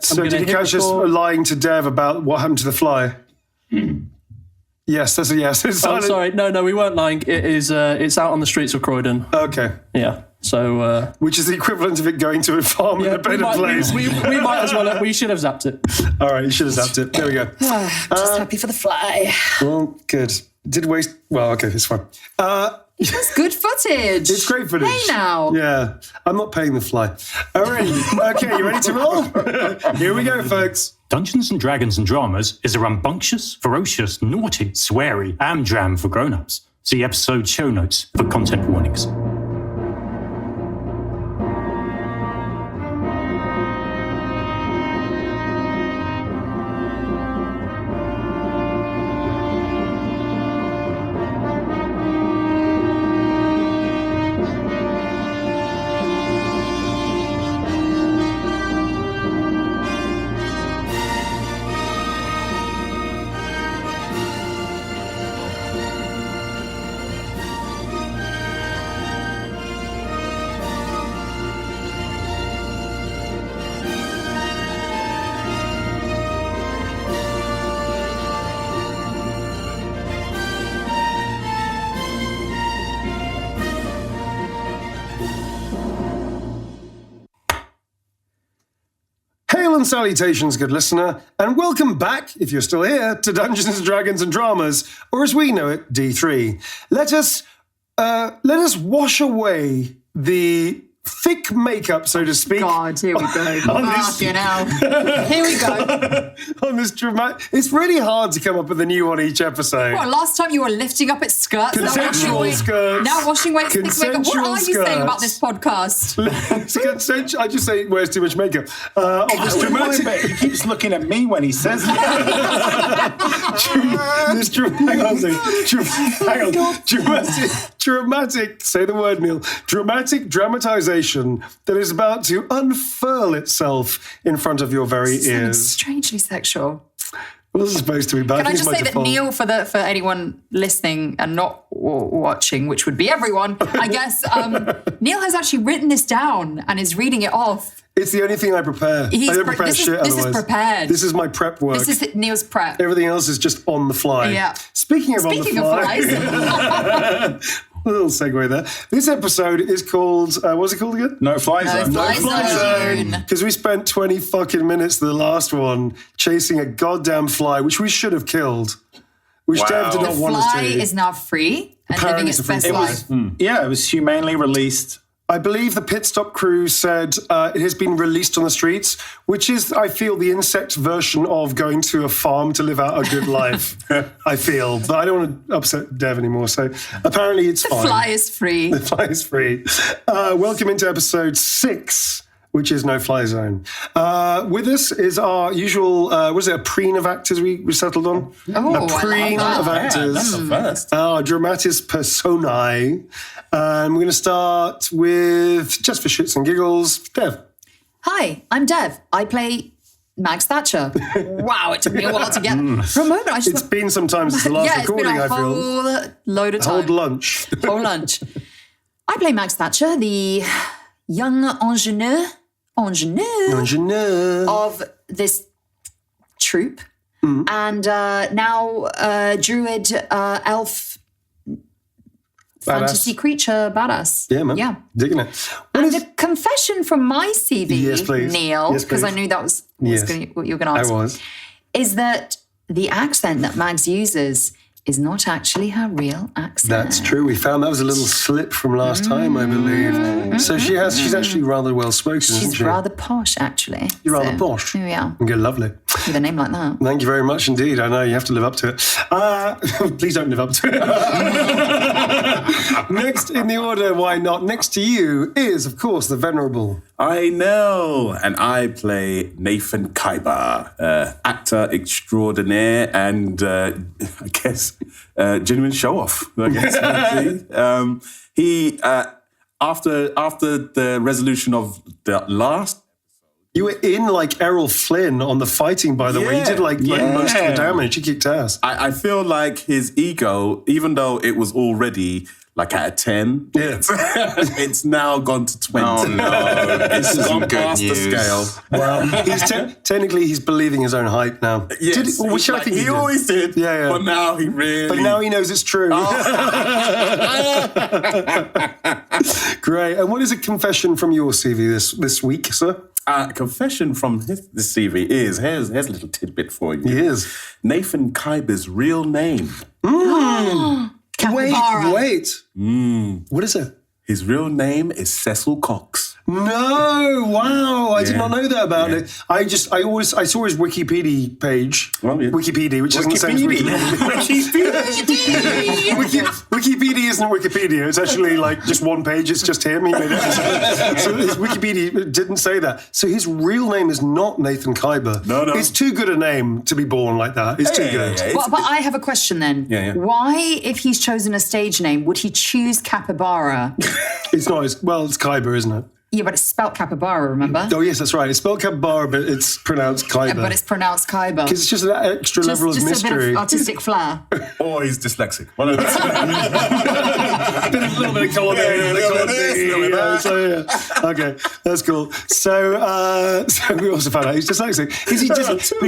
So did you catch us lying to Dev about what happened to the fly? Yes, that's a yes. Oh, sorry. No, we weren't lying. It is. It's out on the streets of Croydon. Okay. Yeah. So. Which is the equivalent of it going to a farm in a better place. We might as well. We should have zapped it. All right, you should have zapped it. There we go. Just happy for the fly. Well, good. Did waste. Well, okay, it's fine. It's good footage. It's great footage. Hey now. Yeah, I'm not paying the fly. All right. Okay, you ready to roll? Here we go, folks. Dungeons & Dragons and Dramas is a rambunctious, ferocious, naughty, sweary, dram for grown-ups. See episode show notes for content warnings. And salutations, good listener, and welcome back, if you're still here, to Dungeons & Dragons and Dramas, or as we know it, D3. Let us wash away the thick makeup, so to speak. God, here we go. Fucking hell. Here we go. On this dramatic... It's really hard to come up with a new one each episode. Well, last time you were lifting up its skirts. Consensual skirts. Now washing away its thick makeup. What are you saying about this podcast? It's consensual. I just say it wears too much makeup. This dramatic... He keeps looking at me when he says that. Dramatic, say the word, Neil. Dramatic dramatization that is about to unfurl itself in front of your very ears. Strangely sexual. Well, this is supposed to be bad. Can I just say that Neil, for anyone listening and not watching, which would be everyone, I guess, Neil has actually written this down and is reading it off. It's the only thing I prepare. I don't prepare shit otherwise. This is prepared. This is my prep work. This is Neil's prep. Everything else is just on the fly. Yeah. Speaking of flies. A little segue there. This episode is called, what's it called again? No Fly Zone. No Fly Zone. Because we spent 20 fucking minutes, the last one, chasing a goddamn fly, which we should have killed. Which Dev did not want us to. The fly is now free and living its best life. It was humanely released. I believe the pit stop crew said it has been released on the streets, which is, I feel, the insect version of going to a farm to live out a good life, I feel. But I don't want to upset Dev anymore, so apparently it's fine. The fly is free. The fly is free. Welcome into episode 6, which is No Fly Zone. With us is our usual, a preen of actors we settled on? Oh, a preen of actors. That's the first. Our dramatis personae. And we're going to start with, just for shits and giggles, Dev. Hi, I'm Dev. I play Max Thatcher. Wow, it took me a while to get... For a moment, I just... It's been some time since the last recording, I feel. It's been a whole load of time. Whole lunch. Whole lunch. I play Max Thatcher, the young ingénieur of this troupe. And now druid, elf, fantasy creature badass. Yeah, man. Yeah. Digging it. And a confession from my CV, yes, please. Neil, yes, because I knew that was what you were going to ask. I was. Is that the accent that Mags uses is not actually her real accent. That's true. We found that was a little slip from last time, I believe. So she's actually rather well spoken, isn't she? She's rather posh, actually. You're rather posh. Here we are. Okay, lovely. With a name like that. Thank you very much indeed. I know you have to live up to it. Please don't live up to it. Next in the order, why not? Next to you is, of course, the venerable I know, and I play Nathan Kaiba, actor extraordinaire and I guess genuine show-off. I guess he after the resolution of the last. You were in like Errol Flynn on the fighting, by the way. You did like most of the damage. You kicked ass. I feel like his ego, even though it was already like at a 10. Yeah. It's now gone to 20. Oh, no. It's gone past the scale. Well, he's technically he's believing his own hype now. Yes, Which I think he always did. Yeah. But now he really. But now he knows it's true. Great. And what is a confession from your CV this week, sir? Confession from this CV is here's a little tidbit for you. Yes. Nathan Kaiba's real name. Capybara. Wait. What is it? His real name is Cecil Cox. No, wow, I did not know that about it. I saw his Wikipedia page. Well, yeah. Wikipedia, which isn't the same as Wikipedia isn't Wikipedia. It's actually like just one page. It's just him. He made it. So his Wikipedia didn't say that. So his real name is not Nathan Kaiba. No. It's too good a name to be born like that. It's too good. But I have a question then. Yeah. Why, if he's chosen a stage name, would he choose Capybara? It's not. It's Kaiba, isn't it? Yeah, but it's spelt Capybara, remember? Oh yes, that's right. It's spelled Capybara, but it's pronounced Kaiba. But it's pronounced Kaiba. Because it's just an extra level of Just a mystery. bit of artistic flair. Or he's dyslexic. One of A little bit of column A, Okay, that's cool. So we also found out he's dyslexic. He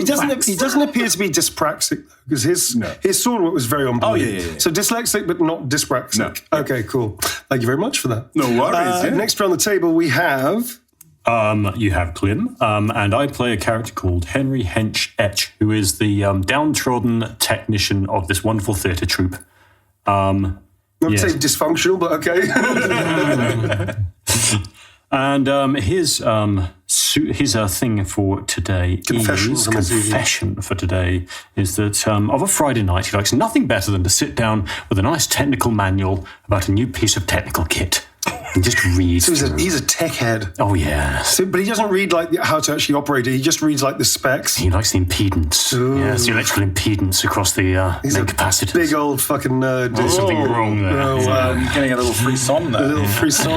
doesn't appear to be dyspraxic because his sword was very on point. yeah. So dyslexic, but not dyspraxic. No. Okay, cool. Thank you very much for that. No worries. Next around the table we have. You have Clym, and I play a character called Henry Hench Etch, who is the downtrodden technician of this wonderful theatre troupe. I would say dysfunctional, but okay. And his thing for today Confession is from his CV. confession for today is that of a Friday night he likes nothing better than to sit down with a nice technical manual about a new piece of technical kit and just read. So he's a tech head. Oh yeah. But he doesn't read like how to actually operate it. He just reads like the specs. He likes the impedance. Yes, the electrical impedance across the main capacitors. Big old fucking nerd. There's something wrong there. I'm getting a little frisson there. A little frisson.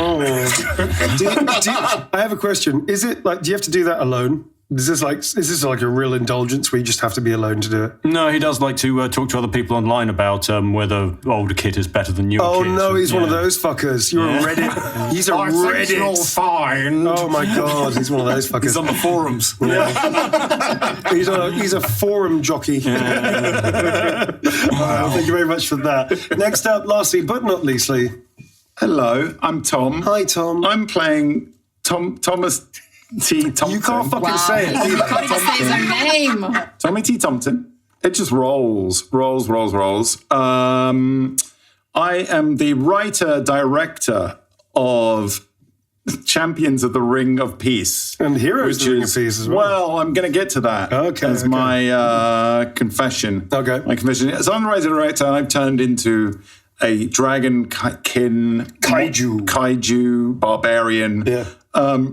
I have a question. Is it like, do you have to do that alone? Is this like a real indulgence where you just have to be alone to do it? No, he does like to talk to other people online about whether older kit is better than newer kit. Oh no, he's one of those fuckers. You're a Reddit. He's a Reddit. You're fine. Oh my god, he's one of those fuckers. He's on the forums. He's a forum jockey. Thank you very much for that. Next up, lastly but not leastly. Hello, I'm Tom. Hi, Tom. I'm playing Thomas T. Thompson. You can't fucking say it. You can't even say his own name. Tommy T. Thompson. It just rolls. I am the writer-director of Champions of the Ring of Peace. And Heroes of the Ring of Peace as well. Well, I'm going to get to that as my confession. Okay. My confession. So I'm the writer-director, and I've turned into a dragon kaiju barbarian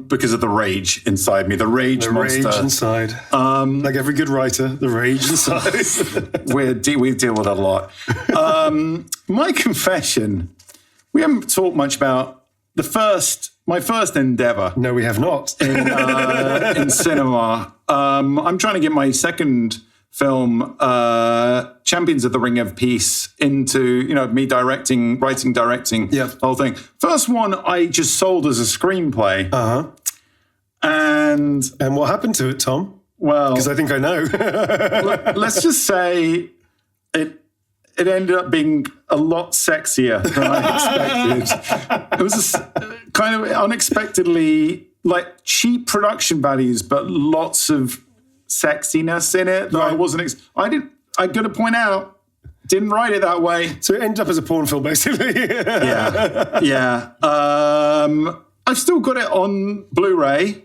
because of the rage inside me, the rage monster. Rage inside. Like every good writer, the rage inside. we deal with it a lot. My confession, we haven't talked much about my first endeavor. No, we have not. In cinema. I'm trying to get my second film, Champions of the Ring of Peace, into, me writing, directing, the whole thing. First one I just sold as a screenplay. Uh-huh. And what happened to it, Tom? Well, because I think I know. Let's just say it ended up being a lot sexier than I expected. It was kind of unexpectedly like cheap production values, but lots of sexiness in it that I wasn't. I got to point out, didn't write it that way. So it ended up as a porn film, basically. Yeah. I've still got it on Blu-ray.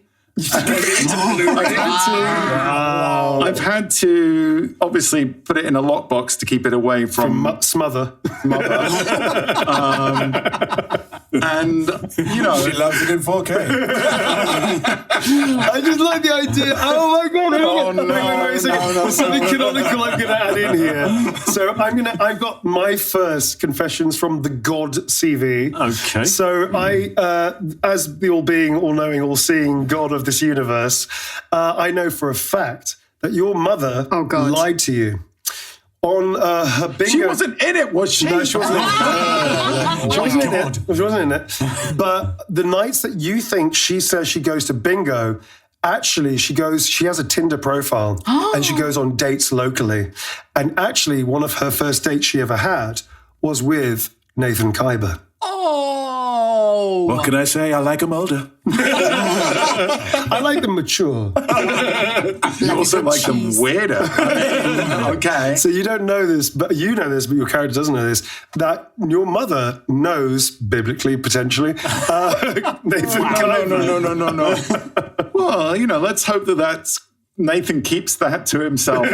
I've had to obviously put it in a lockbox to keep it away from smother. And she loves it in 4K. I just like the idea. Oh my god! Wait a second. There's something canonical I'm going to add in here. So I've got my first confessions from the God CV. Okay. So I, as the all-being, all-knowing, all-seeing God of this universe, I know for a fact that your mother lied to you. on her bingo. She wasn't in it, was she? No, she wasn't in it. She wasn't in it. She wasn't in it. But the nights that you think she says she goes to bingo, actually she has a Tinder profile and she goes on dates locally. And actually one of her first dates she ever had was with Nathan Khyber. Oh. What can I say? I like them older. I like them mature. You also like them weirder. Okay. So you don't know this, but you know this, but your character doesn't know this, that your mother knows, biblically, potentially, Nathan Khyber. No. Well, let's hope that's Nathan keeps that to himself.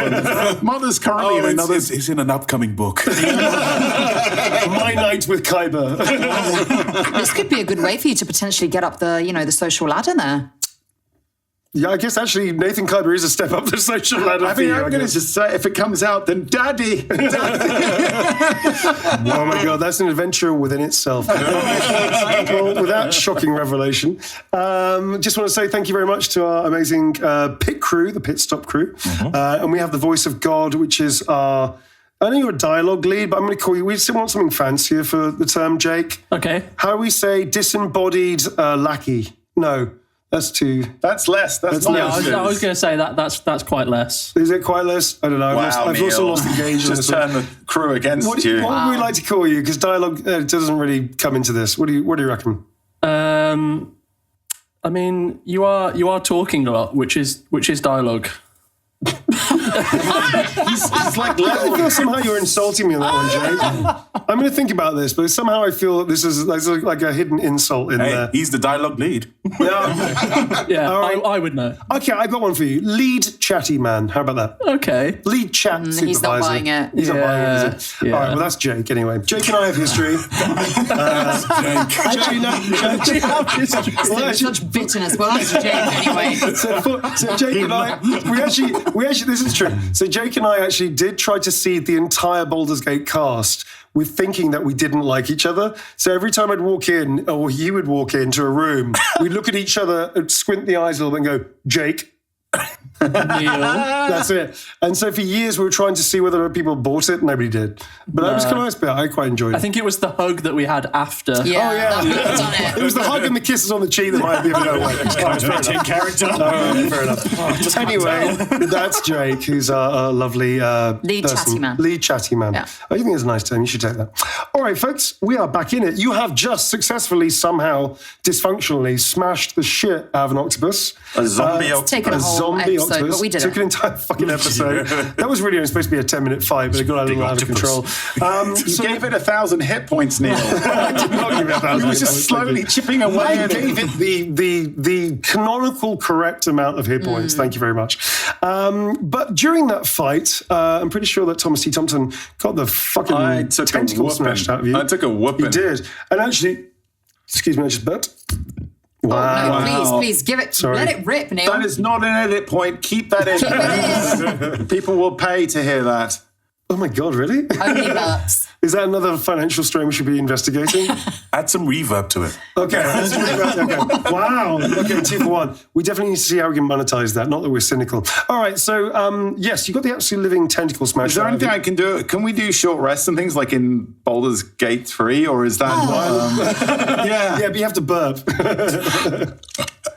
Mother's currently in another... It's in an upcoming book. My Night with Khyber. This could be a good way for you to potentially get up the social ladder there. Yeah, I guess actually Nathan Khyber is a step up the social ladder. I'm going to just say, if it comes out, then Daddy. Oh my God, that's an adventure within itself. Well, with that shocking revelation, just want to say thank you very much to our amazing pit crew, the pit stop crew. And we have the voice of God, which is our... I know you're a dialogue lead, but I'm going to call you... We still want something fancier for the term, Jake. Okay. How do we say disembodied lackey? No. That's less. That's not. Yeah, I was going to say that's quite less. Is it quite less? I don't know. Wow, I've also lost engagement. Just turn the crew against you. What would we like to call you? Because dialogue doesn't really come into this. What do you reckon? I mean, you are talking a lot, which is dialogue. It's like, I feel somehow you're insulting me on that one, Jake. I'm going to think about this, but somehow I feel that this is like a hidden insult in there. He's the dialogue lead. Yeah, All right. I would know. Okay, I got one for you. Lead chatty man. How about that? Okay. Lead chat supervisor. He's not buying it. He's not buying it, is it? Yeah. All right, well, that's Jake anyway. Jake and I have history. Actually, no. There's such bitterness. Well, that's Jake anyway. So Jake and I, we actually, this is true. So Jake and I actually did try to seed the entire Baldur's Gate cast with thinking that we didn't like each other. So every time I'd walk in, or he would walk into a room, we'd look at each other, squint the eyes a little bit and go, Jake. Neil. That's it. And so for years we were trying to see whether people bought it. Nobody did. But that was kind of nice bit. I quite enjoyed it. I think it was the hug that we had after. Yeah, Oh, yeah. that would have done it. It was the hug and the kisses on the cheek that might have given it away. character. Fair enough. Anyway, that's Jake, who's our lovely Lead person. chatty man. Lead chatty man. Yeah. I think it's a nice term. You should take that. All right, folks, we are back in it. You have just successfully, somehow, dysfunctionally smashed the shit out of an octopus. A zombie It's taken a whole episode, but we did Took it. an entire fucking episode. That was really only supposed to be a 10-minute fight, but it got a little out of control. You gave it 1,000 hit points, Neil. I did not give it 1,000 He was hit just points, slowly thank you. chipping away I at gave it. it the canonical correct amount of hit points. Thank you very much. But during that fight, I'm pretty sure that Thomas T. Thompson got the fucking I took a tentacle whooping. smashed out of you. I took a whooping. You did. And actually, excuse me, I just burped. Wow. No, please give it. Sorry. Let it rip, Neil. That is not an edit point. Keep that in. People will pay to hear that. Oh my God, really? Only burps. Is that another financial strain we should be investigating? Add some reverb to it. Okay. Okay. Wow. Okay, 2 for 1. We definitely need to see how we can monetize that. Not that we're cynical. All right. So, yes, you got the absolute living tentacle smash. Is there anything I can do? Can we do short rests and things like in Baldur's Gate 3? Or is that... Yeah, but you have to burp.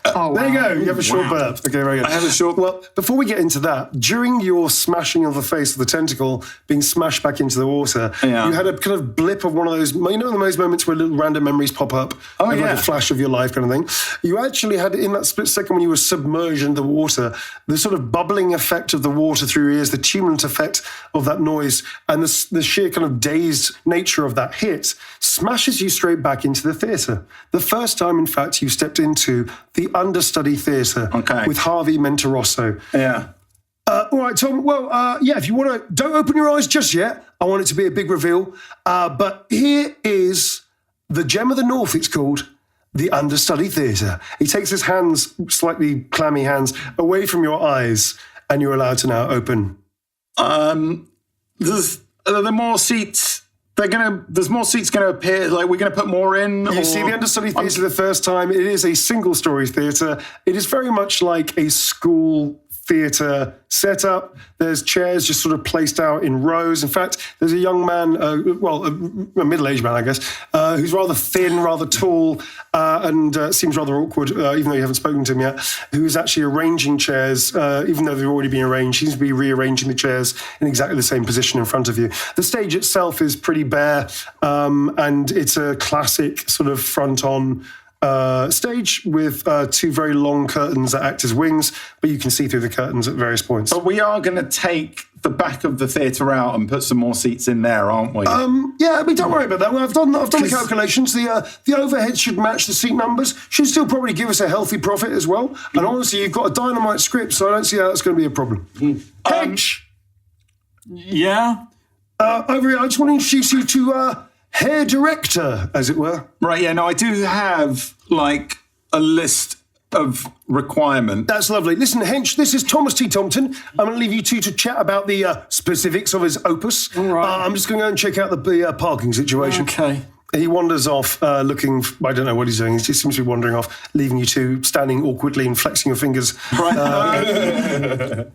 Oh, wow. There you go. You have a short burp. Okay, very good. I have a short... Well, before we get into that, during your smashing of the face of the tentacle being smashed back into the water, Yeah. you had a kind of blip of one of those, you know, those moments where little random memories pop up, like yeah. a flash of your life kind of thing. You actually had, in that split second when you were submerged in the water, the sort of bubbling effect of the water through your ears, the tubulant effect of that noise, and the sheer kind of dazed nature of that hit smashes you straight back into the theatre. The first time, in fact, you stepped into the understudy theatre with Harvey Monterosso. Yeah. All right, Tom. Well, yeah, if you want to, don't open your eyes just yet. I want it to be a big reveal. But here is the Gem of the North, it's called, the Understudy Theatre. He takes his hands, slightly clammy hands, away from your eyes, and you're allowed to now open. There's more seats. There's more seats going to appear. Like, we're going to put more in. You see the Understudy Theatre the first time. It is a single-story theatre. It is very much like a school theatre setup. There's chairs just sort of placed out in rows. In fact, there's a young man, a middle-aged man, I guess, who's rather thin, rather tall, and seems rather awkward, even though you haven't spoken to him yet, who's actually arranging chairs, even though they've already been arranged. He seems to be rearranging the chairs in exactly the same position in front of you. The stage itself is pretty bare, and it's a classic sort of front-on stage with two very long curtains that act as wings, but you can see through the curtains at various points. But we are going to take the back of the theatre out and put some more seats in there, aren't we? Yeah, I mean, don't worry about that. Well, I've done the calculations. The overhead should match the seat numbers. Should still probably give us a healthy profit as well. And honestly, you've got a dynamite script, so I don't see how that's going to be a problem. Hedge, Yeah? over here, I just want to introduce you to hair director, as it were. Right, yeah, no, I do have, like, a list of requirements. That's lovely. Listen, Hench, this is Thomas T. Tompton. I'm going to leave you two to chat about the specifics of his opus. All right. I'm just going to go and check out the parking situation. Okay. He wanders off looking, I don't know what he's doing. He just seems to be wandering off, leaving you two standing awkwardly and flexing your fingers. Right.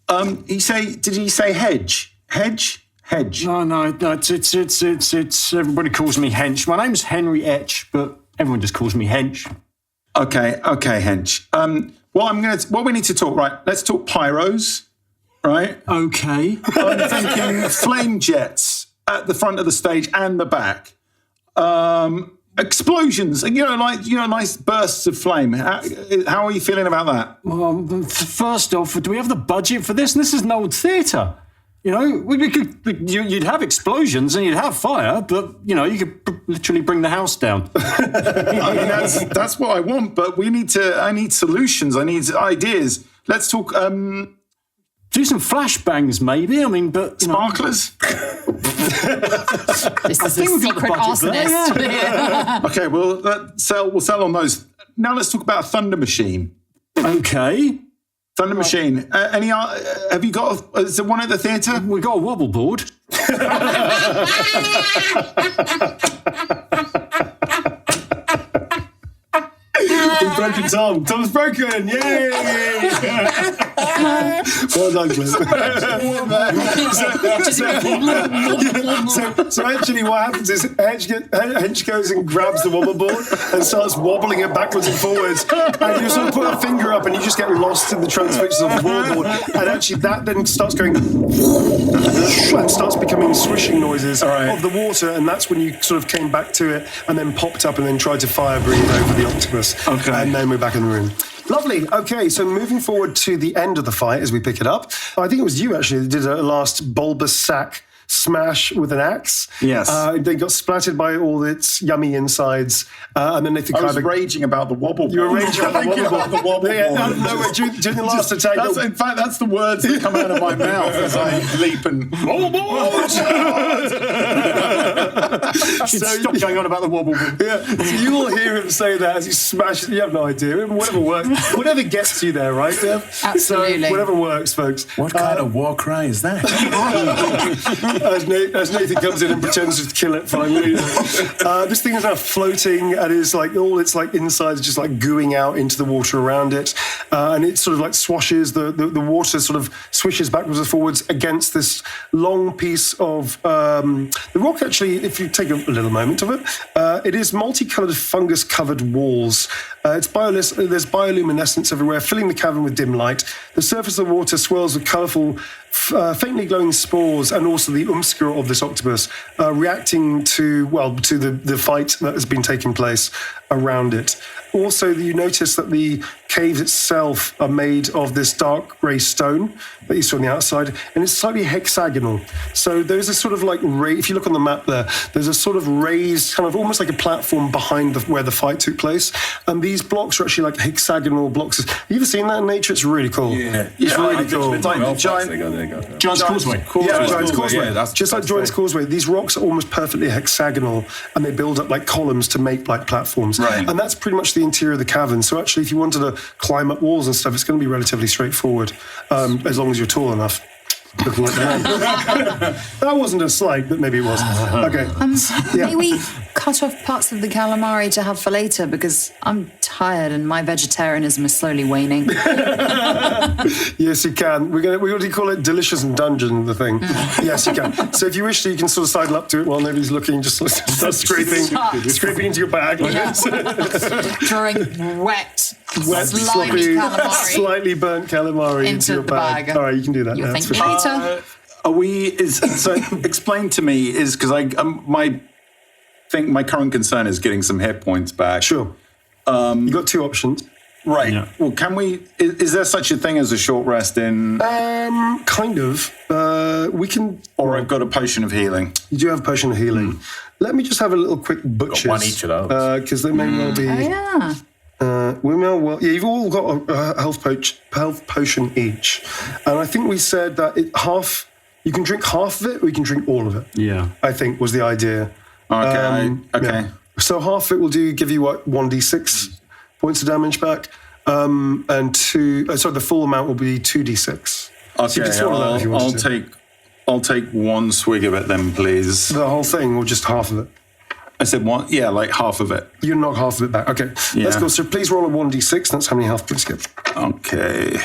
Did he say hedge? Hedge? Hedge. No, it's everybody calls me Hench. My name's Henry Etch, but everyone just calls me Hench. Okay, Hench. What we need to talk, right, let's talk pyros, right? Okay. I'm thinking flame jets at the front of the stage and the back. Explosions, nice bursts of flame. How are you feeling about that? Well, first off, do we have the budget for this? And this is an old theatre. You know, you'd have explosions and you'd have fire, but, you could literally bring the house down. I mean, that's what I want, but I need solutions. I need ideas. Let's talk, Do some flashbangs, maybe. I mean, but... Sparklers? This is a secret arsonist. Yeah. Okay, well, we'll sell on those. Now let's talk about a thunder machine. Okay. Thunder machine. Have you got? Is there one at the theatre? We got a wobble board. Broken Tom. Tom's broken. Yay! Well done, Clym. So actually what happens is Hench goes and grabs the wobble board and starts wobbling it backwards and forwards, and you sort of put a finger up and you just get lost in the transfixes of the wobble board, and actually that then starts going and starts becoming swishing noises of the water, and that's when you sort of came back to it and then popped up and then tried to fire breathe over the octopus. Okay. And then we're back in the room. Lovely. Okay, so moving forward to the end of the fight as we pick it up. I think it was you, actually, that did a last bulbous sack smash with an axe. Yes. They got splattered by all its yummy insides. And then they think I was raging about the wobble board. You were raging about the wobble board. the wobble board. No, during the last attack... In fact, that's the words that come out of my mouth as I leap and... Wobble board! Stop going on about the wobble board. Yeah, so you will hear him say that as he smashes. You have no idea. Whatever works, whatever gets you there, right? Dev? Absolutely. So whatever works, folks. What kind of war cry is that? As Nathan comes in and pretends to kill it finally. This thing is now floating and is like all its like insides just like gooing out into the water around it, and it sort of like swashes. The water sort of swishes backwards and forwards against this long piece of the rock. Actually, if you take a little moment of it, it is multicolored fungus-covered walls. There's bioluminescence everywhere, filling the cavern with dim light. The surface of the water swirls with colourful, faintly glowing spores, and also the umskura of this octopus, reacting to the fight that has been taking place around it. Also, you notice that the caves itself are made of this dark grey stone that you saw on the outside, and it's slightly hexagonal. So there's a sort of like, if you look on the map there's a sort of raised, kind of almost like a platform behind where the fight took place. And these blocks are actually like hexagonal blocks. Have you ever seen that in nature? It's really cool. Yeah. It's really cool. It's like giant Giant's Causeway. Giant's Causeway. Yeah, that's Just like Giant's Causeway, these rocks are almost perfectly hexagonal, and they build up like columns to make like platforms. Right. And that's pretty much the interior of the cavern. So actually, if you wanted to climb up walls and stuff, it's going to be relatively straightforward, as long as you're tall enough. Looking at that. That wasn't a slight, but maybe it was. Okay. May we cut off parts of the calamari to have for later, because I'm tired and my vegetarianism is slowly waning. Yes, you can. We already call it delicious and dungeon, the thing. Yes, you can. So if you wish to, you can sort of sidle up to it while nobody's looking, just start scraping into your bag. Yeah. Drawing wet, slimy sloppy, calamari slightly burnt calamari into your the bag. All right, you can do that. You'll now. thank It's me for sure. later. Are we? So explain to me is because my current concern is getting some hit points back. Sure. You got two options. Right. Yeah. Well, can we? Is there such a thing as a short rest in? Kind of. We can. Or I've got a potion of healing. You do have a potion of healing. Let me just have a little quick butchers. one each of those. Because they may well be. Oh, yeah. We may well. Yeah, you've all got a health potion each, and I think we said that you can drink half of it, or you can drink all of it. Yeah. I think was the idea. Okay. Okay. Yeah. So half of it will give you what 1d6 points of damage back, and the full amount will be 2d6. Okay. So you can swallow that if you want to. I'll take one swig of it then, please. The whole thing, or just half of it? I said one. Yeah, like half of it. You knock half of it back. Okay, Yeah. let's go. So please roll a 1d6. That's how many health points you get. Okay.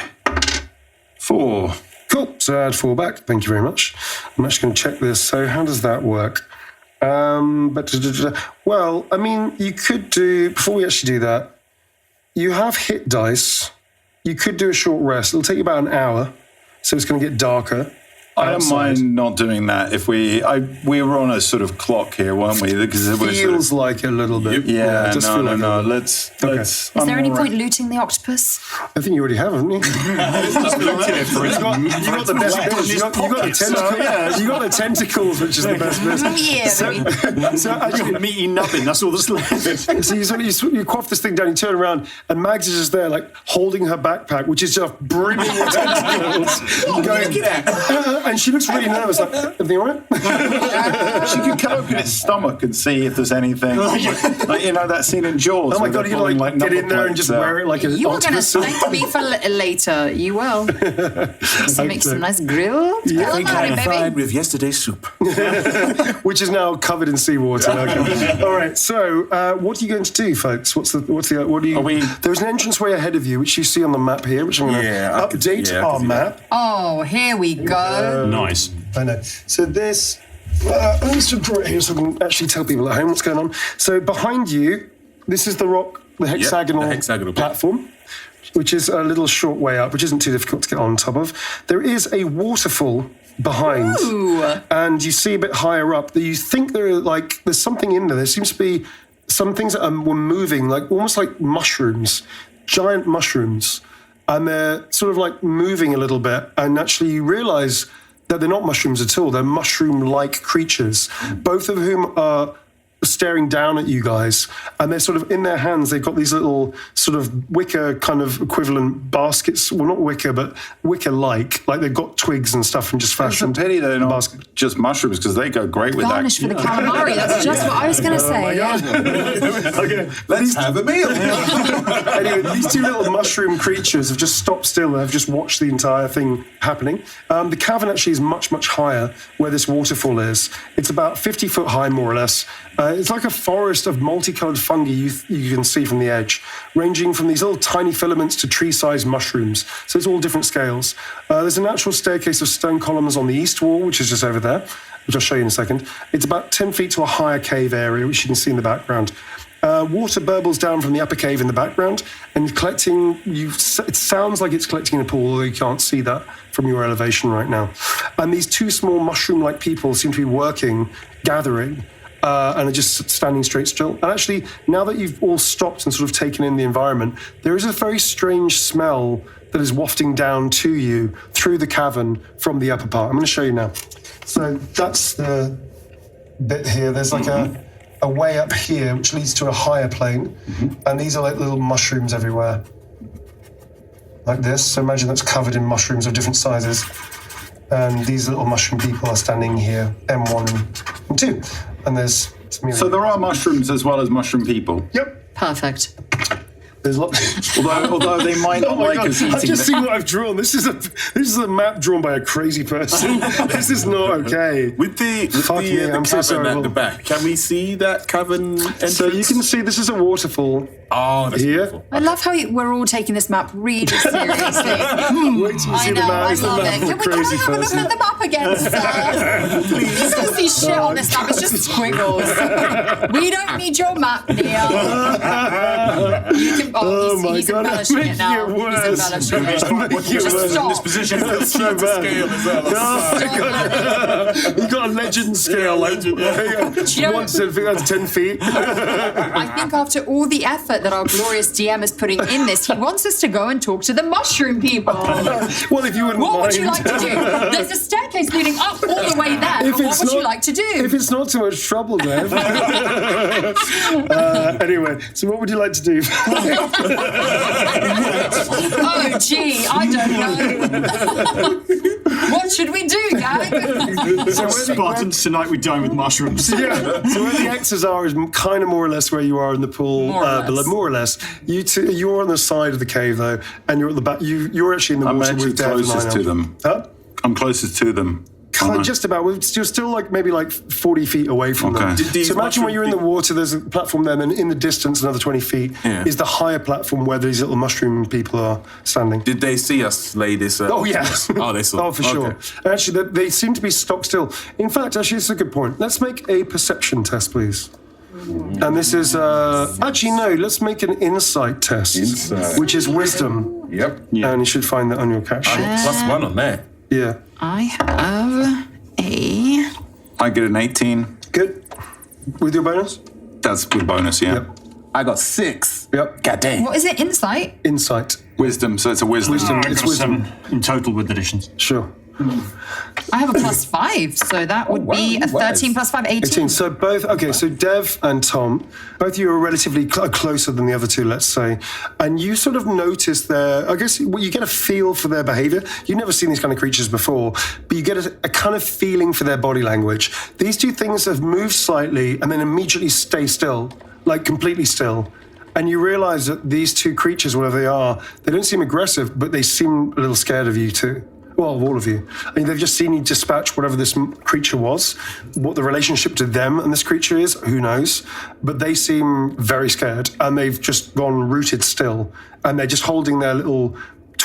4. Cool. So add 4 back. Thank you very much. I'm actually going to check this. So how does that work? Well, I mean, you could do, before we actually do that, you have hit dice. You could do a short rest. It'll take you about an hour. So it's going to get darker. I don't outside. mind not doing that if we were on a sort of clock here, weren't we? Because it was Feels like a little bit. yeah, it does feel like a no. little bit. Let's. Is there any point looting the octopus? I think you already have, haven't you? You got the best bits. You got the tentacles. You got the tentacles, which is the best bit. Yeah. So actually, Meaty nubbin, that's all that's left. so you quaff this thing down, you turn around, and Mags is just there, like, holding her backpack, which is just brimming with tentacles. Going, and she looks really nervous, like, everything all right? She could cut open its stomach and see if there's anything. Like, that scene in Jaws. Oh my where God, they're you pulling, can get in number there and just plates wear it like an You were going to octopus. thank me for later. You will. Make some nice grilled calamari, baby. Fried with yesterday's soup. Which is now covered in seawater. Okay. All right. So, what are you going to do, folks? What do you? There's an entranceway ahead of you, which you see on the map here, which I'm going to update our map. Oh, here we go. Nice. I know. So this. Let me just draw it here so I can actually tell people at home what's going on. So behind you, this is the rock, the hexagonal bit. platform, which is a little short way up, which isn't too difficult to get on top of. There is a waterfall behind, and you see a bit higher up that you think there's something in there. There seems to be some things that were moving, like almost like mushrooms, giant mushrooms, and they're sort of like moving a little bit. And actually, you realise that they're not mushrooms at all. They're mushroom-like creatures, both of whom are staring down at you guys, and they're sort of in their hands. They've got these little sort of wicker kind of equivalent baskets. Well, not wicker, but wicker-like. Like they've got twigs and stuff and just It's a fashioned. pity they're not basket. just mushrooms because they go great with Garnish for the calamari. That's just what I was going to say. Okay, Let's have a meal. anyway, these two little mushroom creatures have just stopped still and have just watched the entire thing happening. The cavern actually is much, much higher where this waterfall is. It's about 50 foot high, more or less. It's like a forest of multicolored fungi you can see from the edge, ranging from these little tiny filaments to tree-sized mushrooms. So it's all different scales. There's a natural staircase of stone columns on the east wall, which is just over there, which I'll show you in a second. It's about 10 feet to a higher cave area, which you can see in the background. Water burbles down from the upper cave in the background and collecting. It sounds like it's collecting in a pool, although you can't see that from your elevation right now. And these two small mushroom-like people seem to be working, gathering, and are just standing straight still. And actually, now that you've all stopped and sort of taken in the environment, there is a very strange smell that is wafting down to you through the cavern from the upper part. I'm going to show you now. So that's the bit here. There's like a way up here which leads to a higher plane, and these are like little mushrooms everywhere, like this. So imagine that's covered in mushrooms of different sizes, and these little mushroom people are standing here, M1 and 2, and there's So there are mushrooms as well as mushroom people. Yep, Perfect. there's lots. Although they might not Oh my like God, us eating I've just them. seen what I've drawn. This is a map drawn by a crazy person. This is not okay. With the Fuck me, I'm so cavern sorry. at the back, can we see that cavern entrance? So you can see this is a waterfall. Oh, that's Here. beautiful. I love how we're all taking this map really seriously. Wait till you see I the know, map. I It's the love map it. of Can we crazy have a look person. at the map again, sir? You don't see shit on this map. It's just squiggles. We don't need your map, Neil. You can. Oh my he's God, embellishing making it now. it worse. He's embellishing it. Making it Just worse. stop. This position That's so bad. scale as well. Oh my God. You got a legend scale, like you know- once I think that's 10 feet. I think after all the effort that our glorious DM is putting in this, he wants us to go and talk to the mushroom people. Well, if you wouldn't What mind. would you like to do? There's a staircase leading up all the way there. If But what it's would you not- like to do? If it's not too much trouble, Dev. Anyway, so what would you like to do? Oh, gee, I don't know. What should we do, gang? Spartans, tonight we dine with mushrooms. Yeah. So where the X's are is kind of more or less where you are in the pool. More or less. Below, more or less. You're on the side of the cave though, and you're at the back. You're actually in the I'm water actually with Dev and closest Inel. to them. Huh? I'm closest to them. aren't I? Just about. You're still like maybe like 40 feet away from them. Okay. Did these So imagine when you're in the mushroom water, there's a platform there, and then in the distance, another 20 feet is the higher platform where these little mushroom people are standing. Did they see us lay this? Oh, yes. Oh, they saw. Oh, for sure. Okay. Actually, they seem to be stock still. In fact, actually, it's a good point. Let's make a perception test, please. And this is, actually, no, let's make an insight test. Insight. Which is wisdom. Yep. And you should find that on your catch sheet. +1 on that. Yeah. I have a... I get an 18. Good. With your bonus? That's with bonus, yeah. Yep. I got 6. Yep. God damn. What is it? Insight? Insight. Wisdom, so it's a wisdom. Wisdom. I It's got wisdom. 7 in total with additions. Sure. I have a +5, so that would be a 13 + 5, 18. 18. So both, okay, so Dev and Tom, both of you are relatively closer than the other two, let's say. And you sort of notice their, I guess you get a feel for their behavior. You've never seen these kind of creatures before, but you get a kind of feeling for their body language. These two things have moved slightly and then immediately stay still, like completely still. And you realize that these two creatures, whatever they are, they don't seem aggressive, but they seem a little scared of you too. Well, of all of you. I mean, they've just seen you dispatch whatever this creature was. What the relationship to them and this creature is, who knows? But they seem very scared, and they've just gone rooted still. And they're just holding their little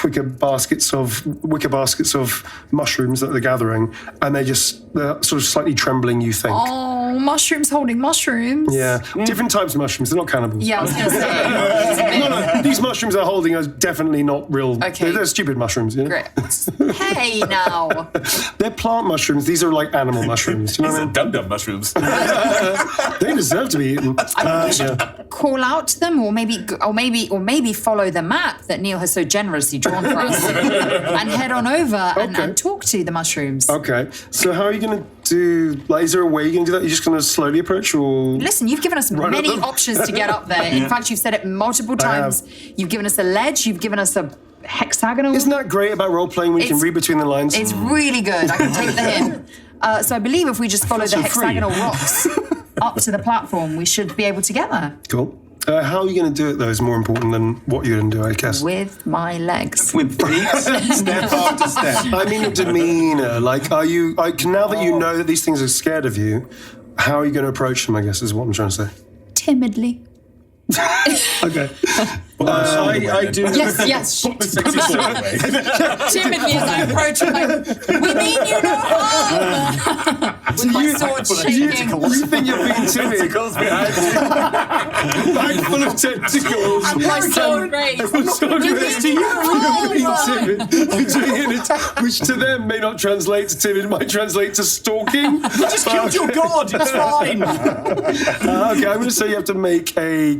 wicker baskets of mushrooms that they're gathering, and they're sort of slightly trembling, you think. Oh, mushrooms holding mushrooms. Yeah, different types of mushrooms. They're not cannibals. Yeah, I was going to say. No, these mushrooms they're holding are definitely not real. Okay. They're stupid mushrooms. You know? Great. Hey, now. They're plant mushrooms. These are like animal mushrooms. Do you know what I mean? Dum-dum mushrooms. They deserve to be eaten. Yeah. Call out to them, or maybe follow the map that Neil has so generously drawn for us, and head on over and talk to the mushrooms. Okay. So how are you going to do? Like, is there a way you're going to do that? You're just going to slowly approach, or Listen, you've given us Right many up them. options to get up there. In fact, you've said it multiple times. You've given us a ledge. You've given us a hexagonal. isn't that great about role playing when you can It's- read between the lines? It's really good. I can take the hint. So I believe if we just follow the so free. hexagonal rocks up to the platform, we should be able to get there Cool. How are you going to do it though? Is more important than what you're going to do, I guess. with my legs. With feet, step after step. I mean, your demeanor. Like, are you? Now that you know that these things are scared of you, how are you going to approach them? I guess is what I'm trying to say. Timidly. Okay. I do. Yes. Timidly as I approach him, like, we mean you no harm. With my sword shaking. You think you're being timid? Tentacles behind you. Bag full of tentacles. And my sword raised. Sword You raised. mean You're being no timid. You're doing it, which to them may not translate to timid, might translate to stalking. Just killed your god, it's fine. Okay, I'm going to say you have to make a.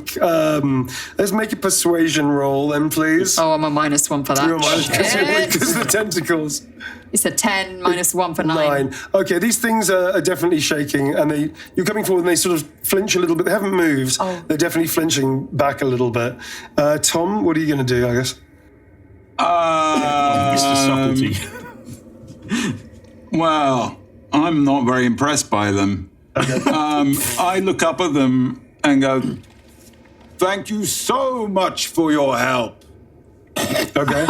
Let's make a persuasion roll, then, please. Oh, I'm a -1 for that. You're minus Shit. because of the tentacles. It's a 10 -1 for 9. Okay, these things are definitely shaking, and you're coming forward, and they sort of flinch a little bit. They haven't moved. Oh. They're definitely flinching back a little bit. Tom, what are you going to do? I guess. Mr. Subtlety. Well, I'm not very impressed by them. I look up at them and go, "Thank you so much for your help. Okay.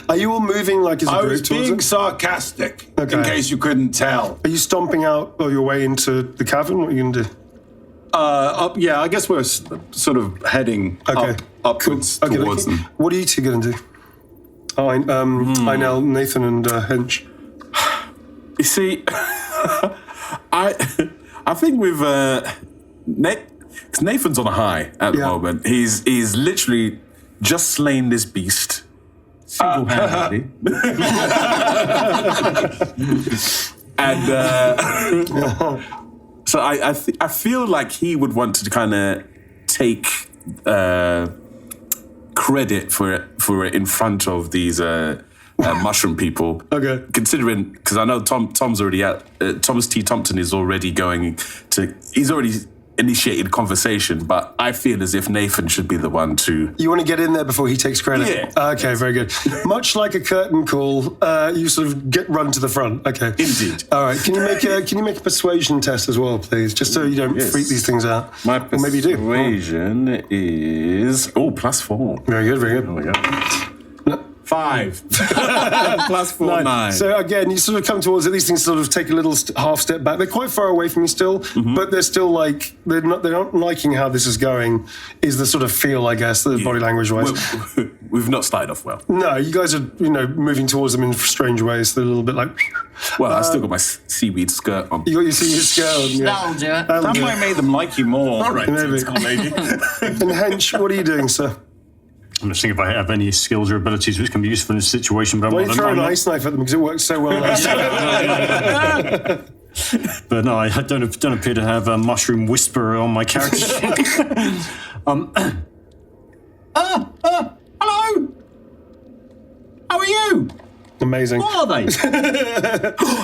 Are you all moving like as a I group was towards being it? sarcastic, Okay. in case you couldn't tell." Are you stomping out your way into the cavern? What are you going to do? Up. Yeah, I guess we're sort of heading upwards towards them. What are you two going to do? Inel, Nathan, and Hench. You see, I think with Nathan's on a high at the moment. He's literally just slain this beast single-handedly, and so I feel like he would want to kind of take credit for it in front of these mushroom people. Okay. Considering, because I know Tom's already Thomas T. Thompson is already he's already initiated conversation, but I feel as if Nathan should be the one to... You want to get in there before he takes credit? Yeah. Okay, very good. Much like a curtain call, you sort of run to the front. Okay. Indeed. All right. Can you make a persuasion test as well, please, just so you don't freak these things out? My Or maybe you do. persuasion is +4. Very good. Very good. Oh my god. 5. +4, 9. So again, you sort of come towards it. These things sort of take a little half step back. They're quite far away from you still, but they're still like they're not liking how this is going. Is the sort of feel, I guess, the body language wise. We've not started off well. No, you guys are moving towards them in strange ways. They're a little bit like. Well, I still got my seaweed skirt on. You got your seaweed skirt on. Yeah. That'll do it. That might make them like you more. All right, Maybe. let's go, lady. And Hench, what are you doing, sir? I'm just thinking if I have any skills or abilities which can be useful in this situation. But Why don't you throw an ice knife at them because it worked so well last time? But no, I don't appear to have a mushroom whisperer on my character. Hello. How are you? Amazing. What are they?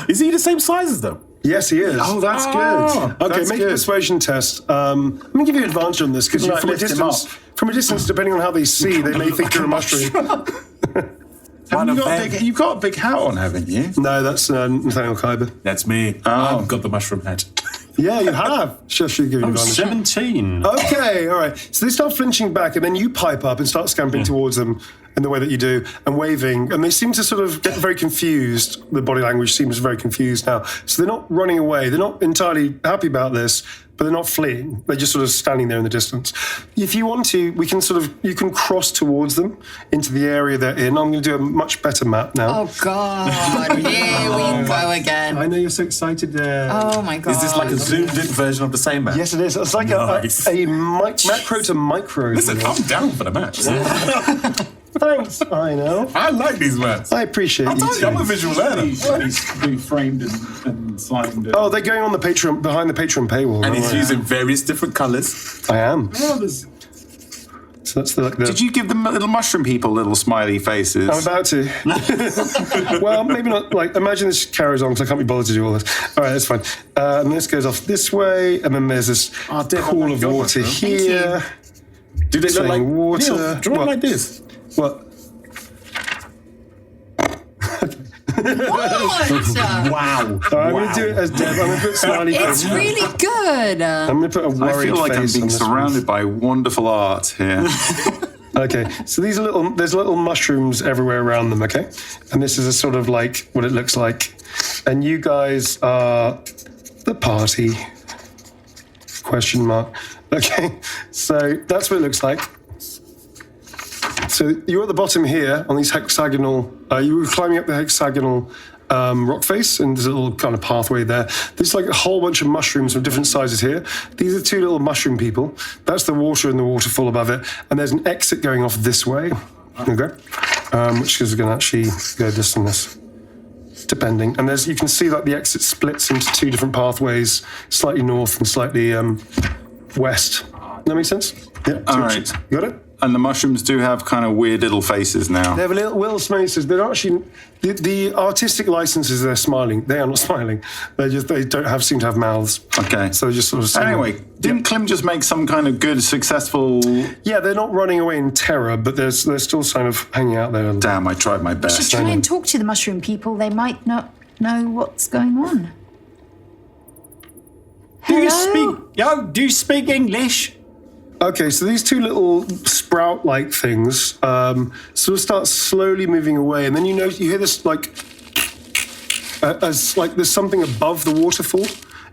Is he the same size as them? Yes, he is. Oh, that's good. Okay, That's make a good. persuasion test. I'm going to give you advantage on this because Like, from a lift him distance, up. depending on how they see, they may think you're a mushroom. You've got a big hat on, haven't you? No, that's Nathaniel Kyber. That's me. I've got the mushroom head. Yeah, you have. Should give you advantage. 17. Okay, all right. So they start flinching back, and then you pipe up and start scampering towards them in the way that you do, and waving. And they seem to sort of get very confused. The body language seems very confused now. So they're not running away. They're not entirely happy about this, but they're not fleeing. They're just sort of standing there in the distance. If you want to, you can cross towards them into the area they're in. I'm going to do a much better map now. Oh God! Here we go again. I know you're so excited there. Oh my God! Is this like a zoomed in version of the same map? Yes, it is. It's like Nice. a macro to micro. Listen, I'm down for the match. Thanks, I know. I like these maps. I appreciate you. told you, I'm a visual learner. He's being framed and signed. Oh, they're going on the Patreon, behind the Patreon paywall. And don't he's they? using various different colours. I am. Oh, So that's the. did you give them little mushroom people little smiley faces? I'm about to. Well, maybe not. Like, imagine this carries on because I can't be bothered to do all this. All right, that's fine. And this goes off this way, and then there's this pool of water here. Do they look like water? Neil, draw What? like this? What? What? Wow. I'm going to do it as Deb. I'm going to put smiley It's face. really good. I'm going to put a I worried feel like I'm face on being this one. surrounded by wonderful art here. Okay, so there's little mushrooms everywhere around them, okay? And this is a sort of like what it looks like. And you guys are the party. Question mark. Okay, so that's what it looks like. So you're at the bottom here on these hexagonal, you were climbing up the hexagonal rock face, and there's a little kind of pathway there. There's like a whole bunch of mushrooms of different sizes here. These are two little mushroom people. That's the water and the waterfall above it. And there's an exit going off this way, okay? Which is going to actually go this and this, depending. And you can see that the exit splits into two different pathways, slightly north and slightly west. Does that make sense? Yeah. All right. You got it? And the mushrooms do have kind of weird little faces now. They have a little smiles. They're not actually the artistic licenses. They're smiling. They are not smiling. They don't seem to have mouths. Okay. So they're just sort of. Anyway, didn't Clym just make some kind of good, successful... Yeah, they're not running away in terror, but they're still kind of hanging out there. Damn, I tried my Should best. try and talk to the mushroom people. They might not know what's going on. Do you Hello? speak English? Okay, so these two little sprout-like things sort of start slowly moving away, and then you hear this like as like there's something above the waterfall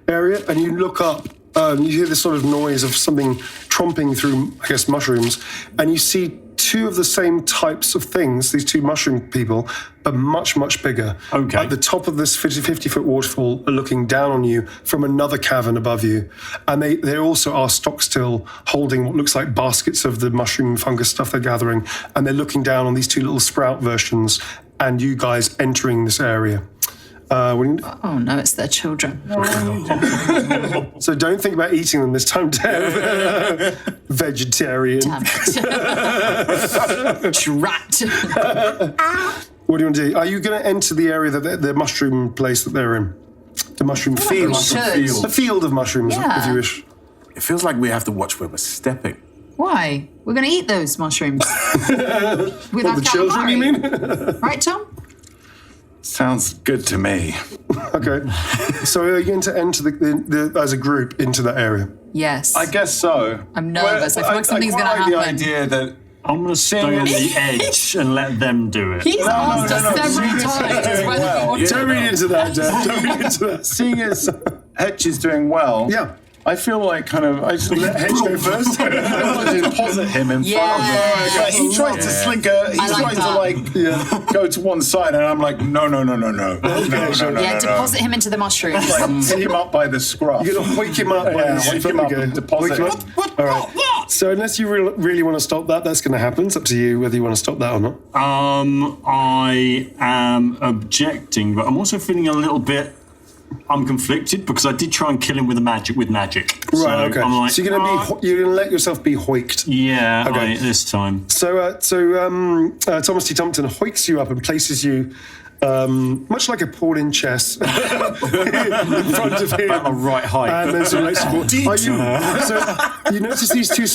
area, and you look up, You hear this sort of noise of something tromping through, I guess, mushrooms, and you see two of the same types of things, these two mushroom people, but much, much bigger. Okay. At the top of this 50-foot waterfall are looking down on you from another cavern above you. And they also are stock still, holding what looks like baskets of the mushroom fungus stuff they're gathering. And they're looking down on these two little sprout versions and you guys entering this area. What do you do? Oh no, it's their children. So don't think about eating them this time, Dev. Vegetarian. Damn it. Drat. What do you want to do? Are you going to enter the area that the mushroom place that they're in? The mushroom field. we should. The field of mushrooms, Yeah. if you wish. It feels like we have to watch where we're stepping. Why? We're going to eat those mushrooms. With our The children, you mean? Right, Tom? Sounds good to me. Okay. So are you going to enter the as a group into that area? Yes. I guess so. I'm nervous. I feel like something's quite gonna like the happen. idea that I'm going to stay on the edge and let them do it. He's asked us no. several times whether we want to. Don't read into that, Dev. Don't read into that. seeing as Hetch is doing well, Yeah. I feel like I just Let Hedge go first. I want to deposit him in front of me. Yes. He tries to slink he's I like trying to go to one side, and I'm like, no. Yeah, deposit him into the mushrooms. Like, pick him up by the scruff. You're going to hoik him up. Yeah, hoik him up and deposit him. All right. So unless you really want to stop that, that's going to happen. It's up to you whether you want to stop that or not. I am objecting, but I'm also feeling a little bit. I'm conflicted because I did try and kill him with magic. Right. Okay. I'm like, So you're going to you're going to let yourself be hoiked. yeah, Okay. this time. So Thomas T. Thompson hoiks you up and places you, much like a pawn in chess, in front of him. At my right height. And then sort of like support. So you notice these two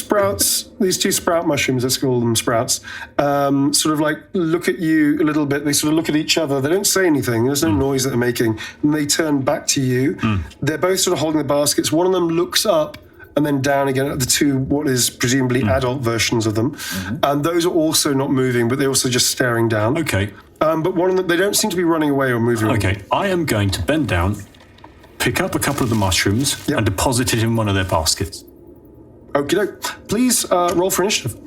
sprout mushrooms, let's call them sprouts, sort of like look at you a little bit. They sort of look at each other. They don't say anything. There's no noise that they're making. And they turn back to you. They're both sort of holding the baskets. One of them looks up and then down again at the two, what is presumably adult versions of them. And those are also not moving, but they're also just staring down. Okay. But one of them, they don't seem to be running away or moving. Okay. I am going to bend down, pick up a couple of the mushrooms, Yep. and deposit it in one of their baskets. Okie doke. Please roll for initiative.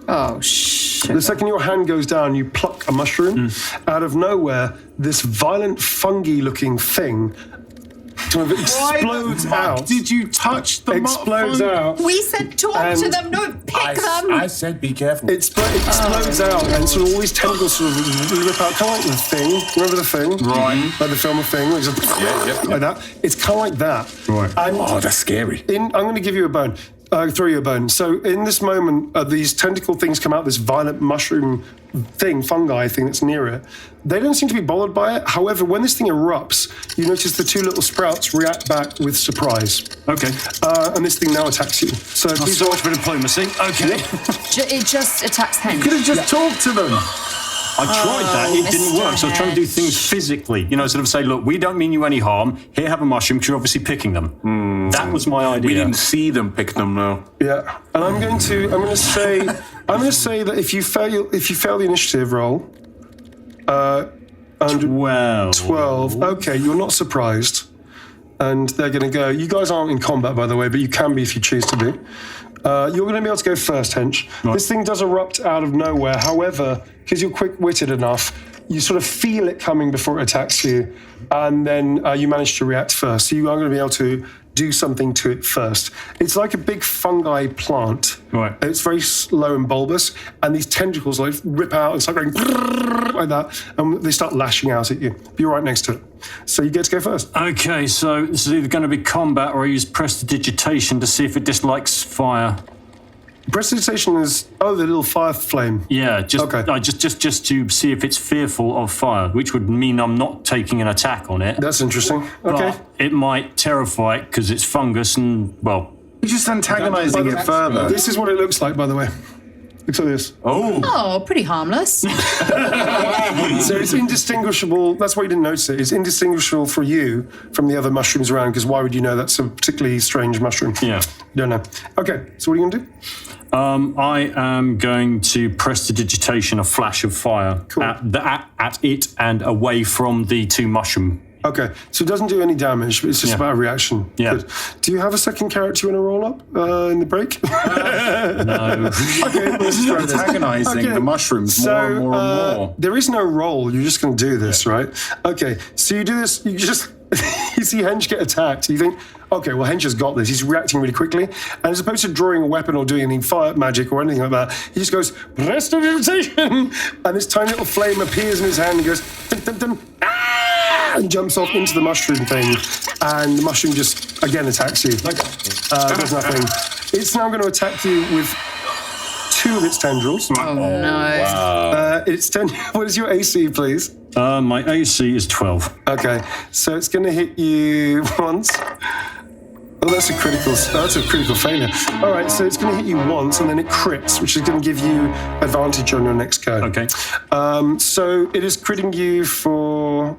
Oh, shit. The second your hand goes down, you pluck a mushroom. Out of nowhere, this violent fungi-looking thing kind of explodes out. Did you touch the Explodes out. We said talk to And them, don't pick them. I said be careful. It explodes out, and sort of all these tentacles sort of rip out, kind of like the Thing. Remember the Thing? Right. Like the film of Thing, which is like that. It's kind of like that. Right. And Oh, that's scary. I'm going to give you a bone. Throw you a bone. So in this moment, these tentacle things come out, this violent mushroom thing, fungi thing that's near it. They don't seem to be bothered by it. However, when this thing erupts, you notice the two little sprouts react back with surprise. Okay. And this thing now attacks you. So please So much for diplomacy. Okay. It just attacks Henry. Could have just talked to them. I tried that. It didn't Mr. work. So I was trying to do Hedge. things physically. Sort of say, look, we don't mean you any harm. Here, have a mushroom because you're obviously picking them. That was my idea. We didn't see them pick them though. Yeah, and I'm going to say that if you fail the initiative roll, and 12. Okay, you're not surprised, and they're going to go. You guys aren't in combat, by the way, but you can be if you choose to be. You're going to be able to go first, Hench. Right. This thing does erupt out of nowhere. However, because you're quick-witted enough, you sort of feel it coming before it attacks you, and then you manage to react first. So you are going to be able to do something to it first. It's like a big fungi plant. Right. It's very slow and bulbous, and these tentacles like rip out and start going like that, and they start lashing out at you. You're right next to it. So you get to go first. Okay, so this is either going to be combat or I use prestidigitation to see if it dislikes fire. Prestidigitation is, the little fire flame. Yeah, just Okay. just to see if it's fearful of fire, which would mean I'm not taking an attack on it. That's interesting. Okay. But it might terrify it because it's fungus and, well, You're just antagonizing it further. This is what it looks like, by the way. Looks like this. Oh, pretty harmless. So it's indistinguishable. That's why you didn't notice it. It's indistinguishable for you from the other mushrooms around, because why would you know that's a particularly strange mushroom? yeah. You don't know. Okay, so what are you going to do? I am going to prestidigitation a flash of fire Cool. at it and away from the two mushroom Okay, so it doesn't do any damage, but it's just about a reaction. Yeah. Good. Do you have a second character you want to roll up in the break? No. Okay, well, let's try this. Antagonizing the mushrooms more and more and more. There is no roll. You're just going to do this, right? Okay, so you do this. You just you see Hench get attacked. You think, okay, well, Hench has got this. He's reacting really quickly, and as opposed to drawing a weapon or doing any fire magic or anything like that, he just goes prestidigitation, and this tiny little flame appears in his hand. And he goes dum, dum, dum, and jumps off into the mushroom thing, and the mushroom just again attacks you. Does nothing. It's now going to attack you with 2 of its tendrils. Oh no. What is your AC, please? My AC is 12. Okay, so it's going to hit you once. Oh, that's a critical failure. All right, so it's going to hit you once, and then it crits, which is going to give you advantage on your next go. Okay. So it is critting you for.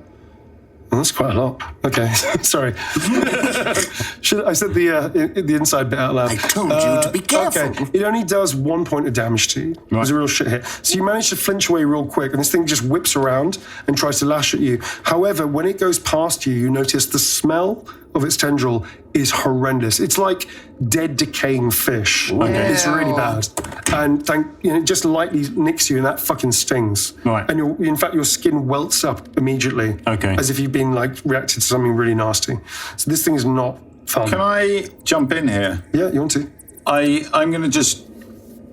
Oh, that's quite a lot. Okay, sorry. I said the inside bit out loud. I told you to be careful. Okay, it only does 1 point of damage to you. It was a real shit hit. So you manage to flinch away real quick, and this thing just whips around and tries to lash at you. However, when it goes past you, you notice the smell of its tendril is horrendous. It's like dead, decaying fish. Okay. It's really bad. And it just lightly nicks you, and that fucking stings. Right. And in fact, your skin welts up immediately. Okay. As if you've been reacted to something really nasty. So this thing is not fun. Can I jump in here? Yeah, you want to? I'm going to just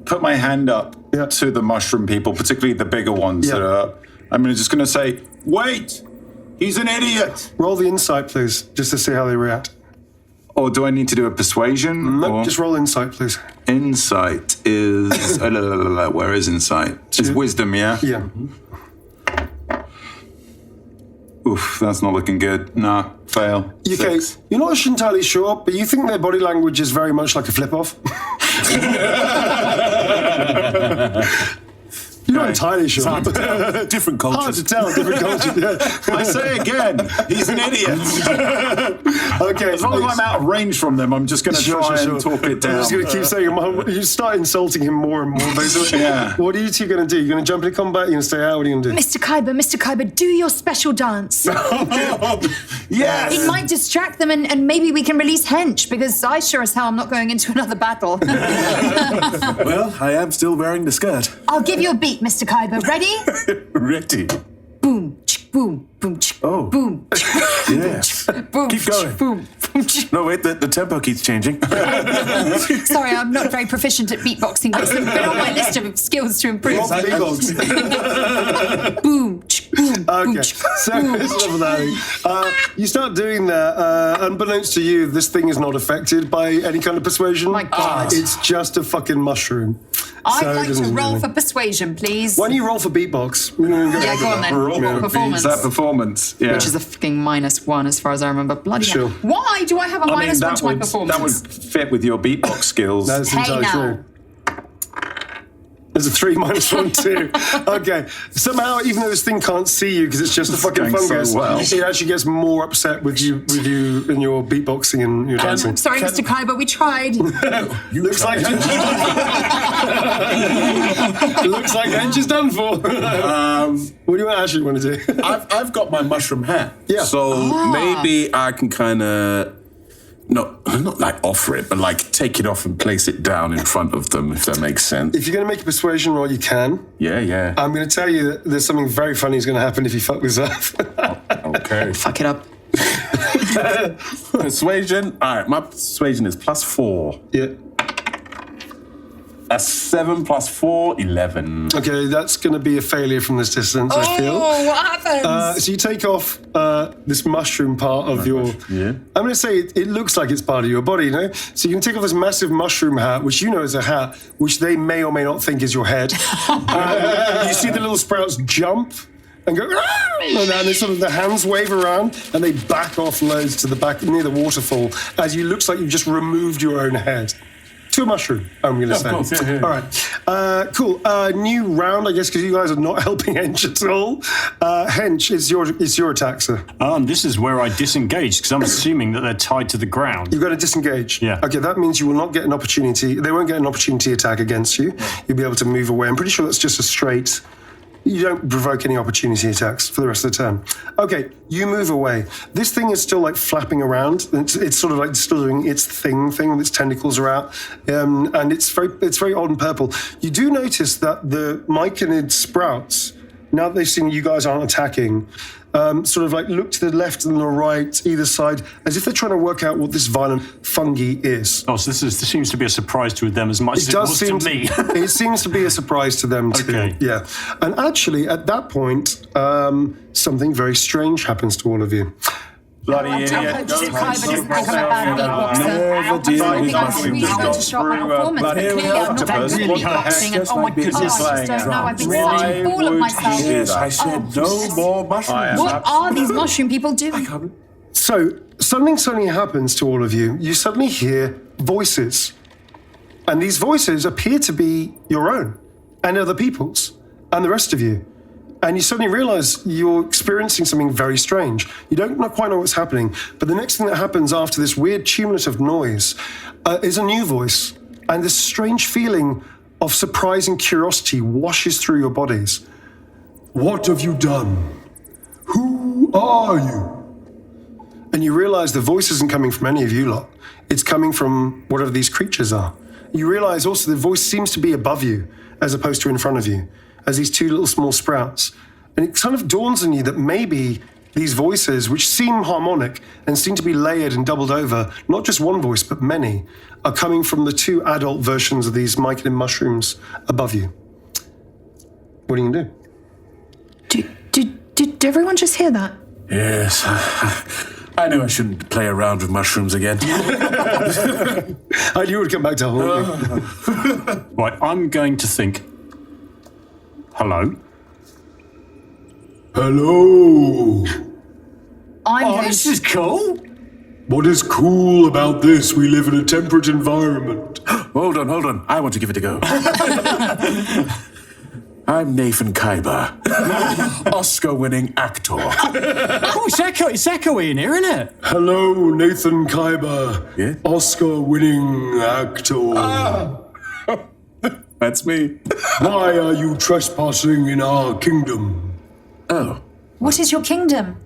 put my hand up to the mushroom people, particularly the bigger ones that are up. I'm just going to say, wait, he's an idiot. Roll the insight, please, just to see how they react. Or do I need to do a persuasion? No, just roll insight, please. Insight is... where is insight? It's wisdom, yeah? Yeah. Oof, that's not looking good. Nah, fail. Okay, you're not entirely sure, but you think their body language is very much like a flip-off? You're not entirely sure. Different cultures. Hard to tell, different cultures. Yeah. I say again, he's an idiot. Okay. As long as I'm out of range from them, I'm just going to try and talk it down. I'm just going to keep saying, you start insulting him more and more, basically. Yeah. What are you two going to do? You're going to jump into combat? You're going to stay out? What are you going to do? Mr. Kyber, do your special dance. Yes! It might distract them, and maybe we can release Hench, because I sure as hell am not going into another battle. Well, I am still wearing the skirt. I'll give you a beat, Mr. Kyber. Ready? Ready. Boom, boom, boom, Oh. boom, Yes. boom. Keep going. Boom. No, wait, the tempo keeps changing. Sorry, I'm not very proficient at beatboxing, but it's been on my list of skills to improve. Boom, boom, Okay, so let's level that. You start doing that. Unbeknownst to you, this thing is not affected by any kind of persuasion. My God. It's just a fucking mushroom. I'd So it like to doesn't do roll anything. for persuasion, please. Why don't you roll for beatbox? Yeah, go on then. Performance. Is that performance? Yeah. Which is a fucking -1 as far as I remember. Bloody Sure. hell. Why do I have a -1 to my performance? that would fit with your beatbox skills. That's Hey, entirely now. true. There's a 3 minus 1, 2. Okay. Somehow, even though this thing can't see you because it's just a fucking going so fungus, well. it actually gets more upset with you and your beatboxing and your dancing. I'm sorry, Mr. Kyber, we tried. Looks like looks like Hench is done for. What do you actually want to do? I've got my mushroom hat. Yeah. So maybe I can kind of not like offer it, but like take it off and place it down in front of them, if that makes sense. If you're going to make a persuasion roll, you can. Yeah. I'm going to tell you that there's something very funny is going to happen if you fuck this up. Okay. Fuck it up. Persuasion. All right, my persuasion is +4. Yeah. That's 7 + 4, 11. Okay, that's going to be a failure from this distance, I feel. Oh, what happens? So you take off this mushroom part of your... Yeah. I'm going to say it looks like it's part of your body, you know? So you can take off this massive mushroom hat, which you know is a hat, which they may or may not think is your head. You see the little sprouts jump and go... And then the hands wave around and they back off loads to the back near the waterfall as you looks like you've just removed your own head. To a mushroom, I'm going to say. course, yeah. All right. Cool. New round, I guess, because you guys are not helping Hench at all. Hench, it's your attack, sir. This is where I disengage, because I'm assuming that they're tied to the ground. You've got to disengage. Yeah. Okay, that means you will not get an opportunity. They won't get an opportunity attack against you. You'll be able to move away. I'm pretty sure that's just a straight You don't provoke any opportunity attacks for the rest of the turn. Okay, you move away. This thing is still like flapping around. It's sort of like still doing its thing with its tentacles are out, and it's very odd and purple. You do notice that the myconid sprouts, now that they've seen you guys aren't attacking, sort of like look to the left and the right, either side, as if they're trying to work out what this violent fungi is. Oh, so this seems to be a surprise to them as much as it was to me. It seems to be a surprise to them too. Okay. Yeah. And actually, at that point, something very strange happens to all of you. Bloody I'm idiot. hoping Kyber doesn't become a bad beatboxer. Never did. I think I'm We've really just going gone to show up my through performance, but bloody clearly I'm not very octopus. good at What the heck? beatboxing. And oh my goodness, I just don't know. I've been such a Why fool of would myself. you- Yes, I said no more mushrooms. What are these mushroom people doing? So something suddenly happens to all of you. You suddenly hear voices. And these voices appear to be your own and other people's and the rest of you. And you suddenly realize you're experiencing something very strange. You don't quite know what's happening, but the next thing that happens after this weird tumulative noise is a new voice. And this strange feeling of surprising curiosity washes through your bodies. What have you done? Who are you? And you realize the voice isn't coming from any of you lot. It's coming from whatever these creatures are. You realize also the voice seems to be above you as opposed to in front of you, as these two little small sprouts. And it kind of dawns on you that maybe these voices, which seem harmonic and seem to be layered and doubled over, not just one voice, but many, are coming from the two adult versions of these myconid mushrooms above you. What are you going to do? Did everyone just hear that? Yes. I knew I shouldn't play around with mushrooms again. I knew it would come back to haunt me. Right, I'm going to think. Hello? Hello. I'm going This is cool. What is cool about this? We live in a temperate environment. Hold on. I want to give it a go. I'm Nathan Kyber, Oscar-winning actor. Oh, it's echoey in here, isn't it? Hello, Nathan Kyber, Yeah? Oscar-winning actor. That's me. Why are you trespassing in our kingdom? Oh, What is your kingdom?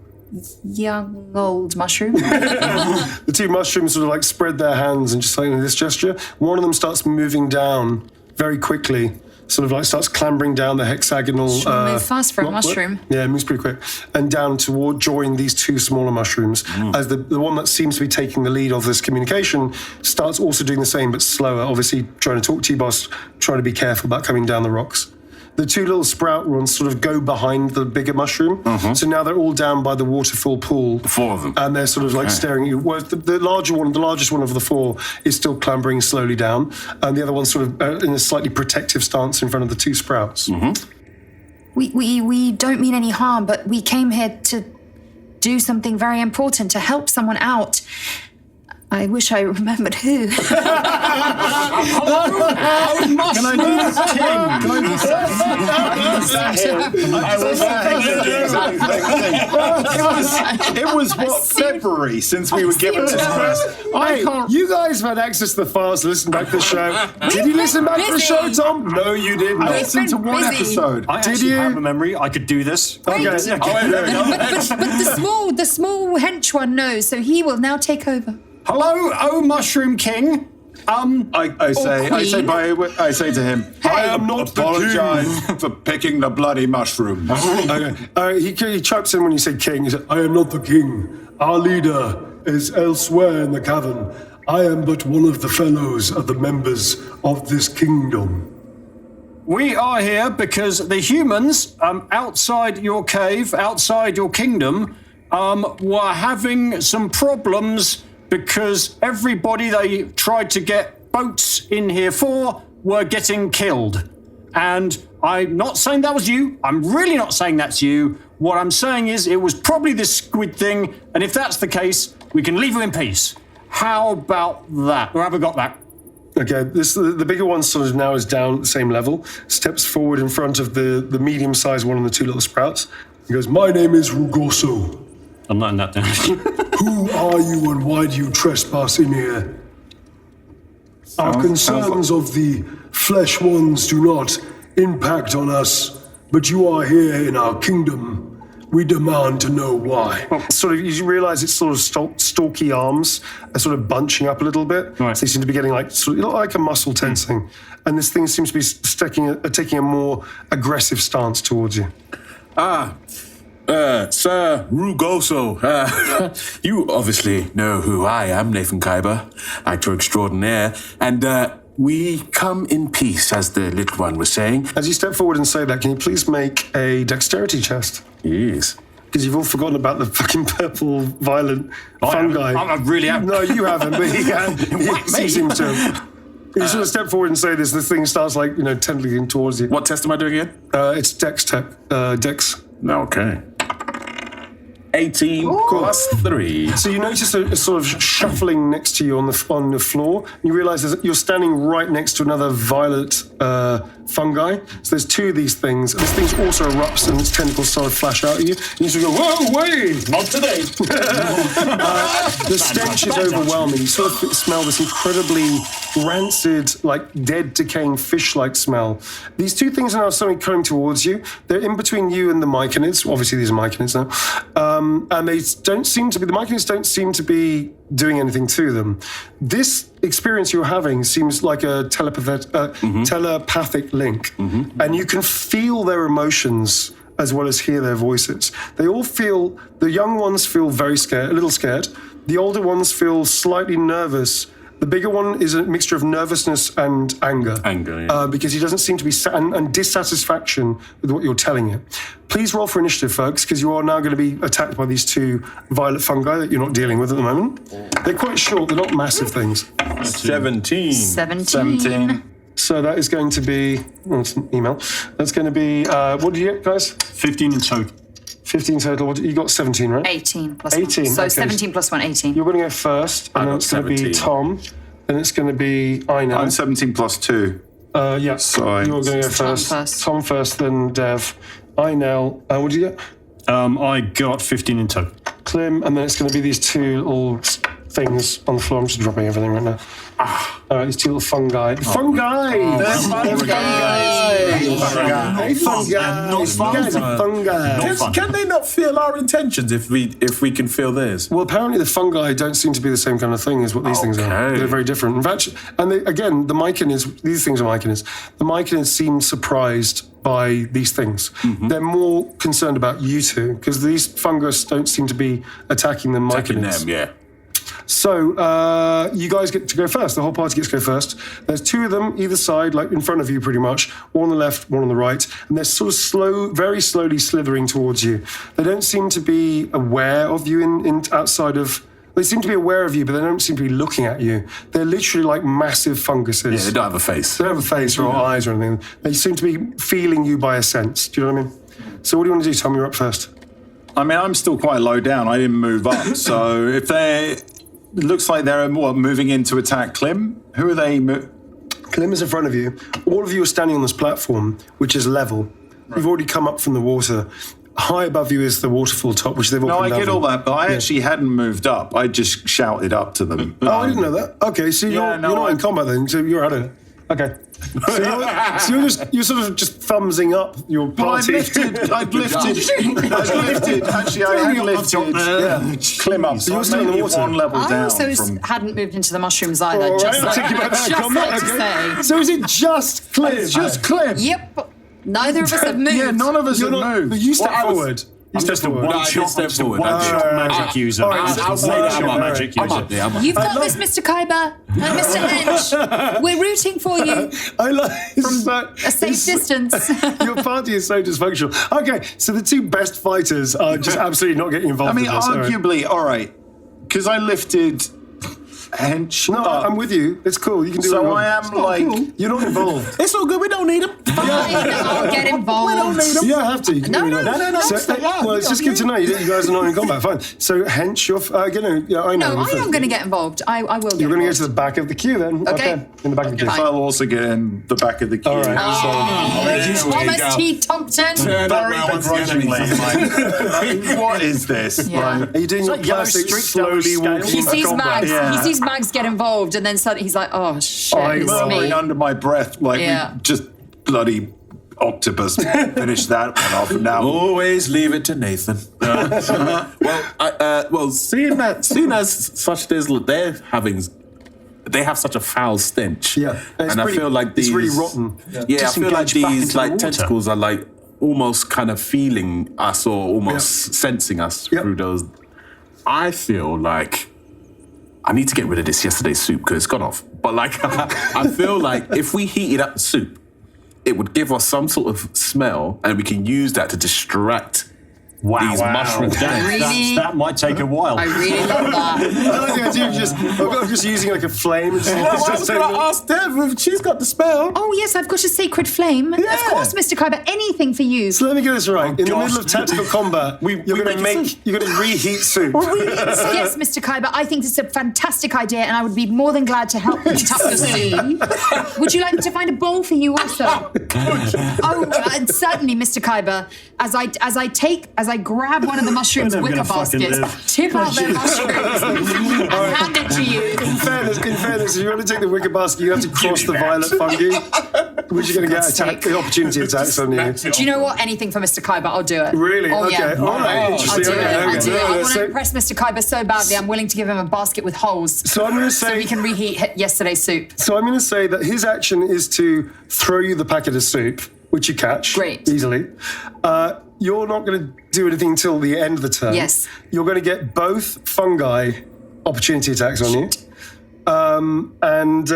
Young old mushroom. The two mushrooms sort of like spread their hands and just like in this gesture. One of them starts moving down very quickly, sort of like starts clambering down the hexagonal. Sure, move fast for a block- mushroom. Yeah, it moves pretty quick. And down toward join these two smaller mushrooms. As the one that seems to be taking the lead of this communication starts also doing the same, but slower, obviously trying to talk to you, boss, trying to be careful about coming down the rocks. The two little sprout ones sort of go behind the bigger mushroom. So now they're all down by the waterfall pool. the four of them. And they're sort of like staring at you. Whereas the larger one, the largest one of the four, is still clambering slowly down. And the other one's sort of in a slightly protective stance in front of the two sprouts. We don't mean any harm, but we came here to do something very important, to help someone out. I wish I remembered who. Can I do this, King? Can I just It was what, February since we were given this quest. Hey, you guys have had access to the files to listen back to the show. Did you listen back to the show, Tom? No, you did not. I listened to one busy. episode. I Did actually you? have a memory. I could do this. Okay. But the small hench one knows, so he will now take over. Hello, oh Mushroom King. I say to him, I am not apologize for picking the bloody mushroom. Okay. He chirps in when you say king. He said, I am not the king. Our leader is elsewhere in the cavern. I am but one of the fellows of the members of this kingdom. We are here because the humans outside your cave, outside your kingdom, were having some problems because everybody they tried to get boats in here for were getting killed. And I'm not saying that was you. I'm really not saying that's you. What I'm saying is it was probably this squid thing, and if that's the case, we can leave you in peace. How about that? Or have I got that? Okay, the bigger one sort of now is down at the same level, steps forward in front of the medium-sized one and the two little sprouts. He goes, my name is Rugoso. I'm letting that down. Who are you and why do you trespass in here? Our concerns of the flesh ones do not impact on us. but you are here in our kingdom. We demand to know why. Sort of, you realise it's sort of stalky arms are sort of bunching up a little bit. Right. So they seem to be getting like sort of like a muscle tensing, and this thing seems to be taking a more aggressive stance towards you. Sir Rugoso, you obviously know who I am, Nathan Khyber, actor extraordinaire, and we come in peace, as the little one was saying. As you step forward and say that, can you please make a dexterity test? Yes. Because you've all forgotten about the fucking purple, violent fungi. I really have. No, you haven't, but he seems to have. You sort of step forward and say this, the thing starts like, tending towards you. What test am I doing again? It's dex. Okay. 18 plus 3. So you notice a sort of shuffling next to you on the floor. And you realise that you're standing right next to another violet fungi. So there's two of these things. This thing also erupts and its tentacles sort of flash out at you. And you sort of go, whoa, wait! Not today. The stench is overwhelming. You sort of smell this incredibly rancid, like dead, decaying fish-like smell. These two things are now suddenly coming towards you. They're in between you and the myconids. Obviously, these are myconids now. And the myconids don't seem to be doing anything to them. This experience you're having seems like a telepathic link. And you can feel their emotions as well as hear their voices. They all feel, the young ones feel very scared, a little scared. The older ones feel slightly nervous. The bigger one is a mixture of nervousness and anger. Because he doesn't seem to be, and dissatisfaction with what you're telling him. Please roll for initiative, folks, because you are now going to be attacked by these two violet fungi that you're not dealing with at the moment. They're quite short, they're not massive things. 17. 17. So that is going to be, it's an email. That's going to be, what did you get, guys? 15 in total. 15 total. You got 17, right? 18 plus 18, 1. So okay. 17 plus 1, 18. You're going to go first, and then it's going to be 17. Tom, then it's going to be Inel. I'm 17 plus 2. Yeah, So you're going to go first. Tom first, then Dev. Inel, what did you get? I got 15 in total. Clym, and then it's going to be these two little things on the floor. I'm just dropping everything right now. All right, these two little fungi. Fungi! They're fungi! Hey, fungi! You guys are fungi. Can they not feel our intentions if we can feel theirs? Well, apparently the fungi don't seem to be the same kind of thing as what these things are. They're very different. In fact, and again, the myconids, these things are myconids. The myconids seem surprised by these things. They're more concerned about you two, because these fungus don't seem to be attacking the myconids. Attacking them, yeah. So, you guys get to go first. The whole party gets to go first. There's two of them either side, like in front of you pretty much. One on the left, one on the right. And they're sort of very slowly slithering towards you. They don't seem to be aware of you outside of... They seem to be aware of you, but they don't seem to be looking at you. They're literally like massive funguses. Yeah, they don't have a face. They don't have a face or eyes or anything. They seem to be feeling you by a sense. Do you know what I mean? So what do you want to do, Tom? You're up first. I mean, I'm still quite low down. I didn't move up. So if they're... It looks like they're moving in to attack Clym. Who are they? Clym is in front of you. All of you are standing on this platform, which is level. You've already come up from the water. High above you is the waterfall top, which they've all No, come I down get from. all that, but I actually hadn't moved up. I just shouted up to them. Oh, I didn't know that. Okay, so you're not in combat then, so you're out of it. Okay. So you're sort of just thumbsing up your party. Well, I'd lifted. Actually, I had lifted Clym up. So you're still in the water. One level I down also from... hadn't moved into the mushrooms either. All right, just I'll like, take you back to just combat. like to Okay. say. So is it just Clym? It's just Clym. Yep. Neither of us have moved. Yeah, none of us have moved. You step forward. You step forward. No, I did step forward. One-shot magic user. I'll say that. One-shot magic I'm user. up there. I'm up. You've got this, Mr. Khyber and Mr. Hench. We're rooting for you I like from a safe distance. Your party is so dysfunctional. Okay, so the two best fighters are just absolutely not getting involved I mean, in this. arguably, all right, because I lifted Hench No, up. I'm with you. It's cool. You can do it. So I am like... You're not involved. It's all good. We don't need them. Fine, I'll get involved. You don't have to. You can No, do it no, all. no, no, So, well, it's just good to know you guys are not in combat. Fine. So, hence, you're I know. No, I am going to get involved. I will get You're going to go involved. to the back of the queue then. Okay. In the back of the queue. Fine. I'll also get in the back of the queue. All right. Thomas T. Thompson. Very begrudgingly. Like, what is this? Yeah. Like, Are you doing your classic slowly walking He sees combat? Mags. Yeah. He sees Mags get involved, and then suddenly he's like, "Oh shit, I'm it's murmuring me." under my breath, like Yeah. we just bloody octopus finish that one off now. Always leave it to Nathan. Seeing as such they have such a foul stench. Yeah, and I feel like these it's really rotten. Yeah, I feel like Disengage back these into the like water. tentacles are like almost kind of feeling us or almost sensing us through those. I feel like I need to get rid of this yesterday's soup because it's gone off. But like, I feel like if we heated up the soup, it would give us some sort of smell, and we can use that to distract these mushrooms. That might take a while. I really love that. I like the idea of just using like a flame. And I was going to ask Dev if she's got the spell. Oh, yes, I've got a sacred flame. Of course, Mr. Kyber, anything for you. So let me get this right. In the middle of tactical combat, you're going to reheat soup. Yes, Mr. Kyber, I think this is a fantastic idea, and I would be more than glad to help heat up your soup. Would you like me to find a bowl for you also? Certainly, Mr. Kyber. As I grab one of the mushrooms wicker baskets, tip out their mushrooms, and hand it to you. In fairness, if you want to take the wicker basket, you have to cross the violet fungi, which you're going to get opportunity attacks on you. Do you know what? Anything for Mr. Kyber, I'll do it. Really? Oh, Okay. yeah. All right. I'll Interesting. do it. I'll do it. I want So- to impress Mr. Kyber so badly, I'm willing to give him a basket with holes So I'm going to so say. we can reheat yesterday's soup. So I'm going to say that his action is to throw you the packet of soup, which you catch easily. You're not going to do anything until the end of the turn. Yes. You're going to get both fungi opportunity attacks on you. And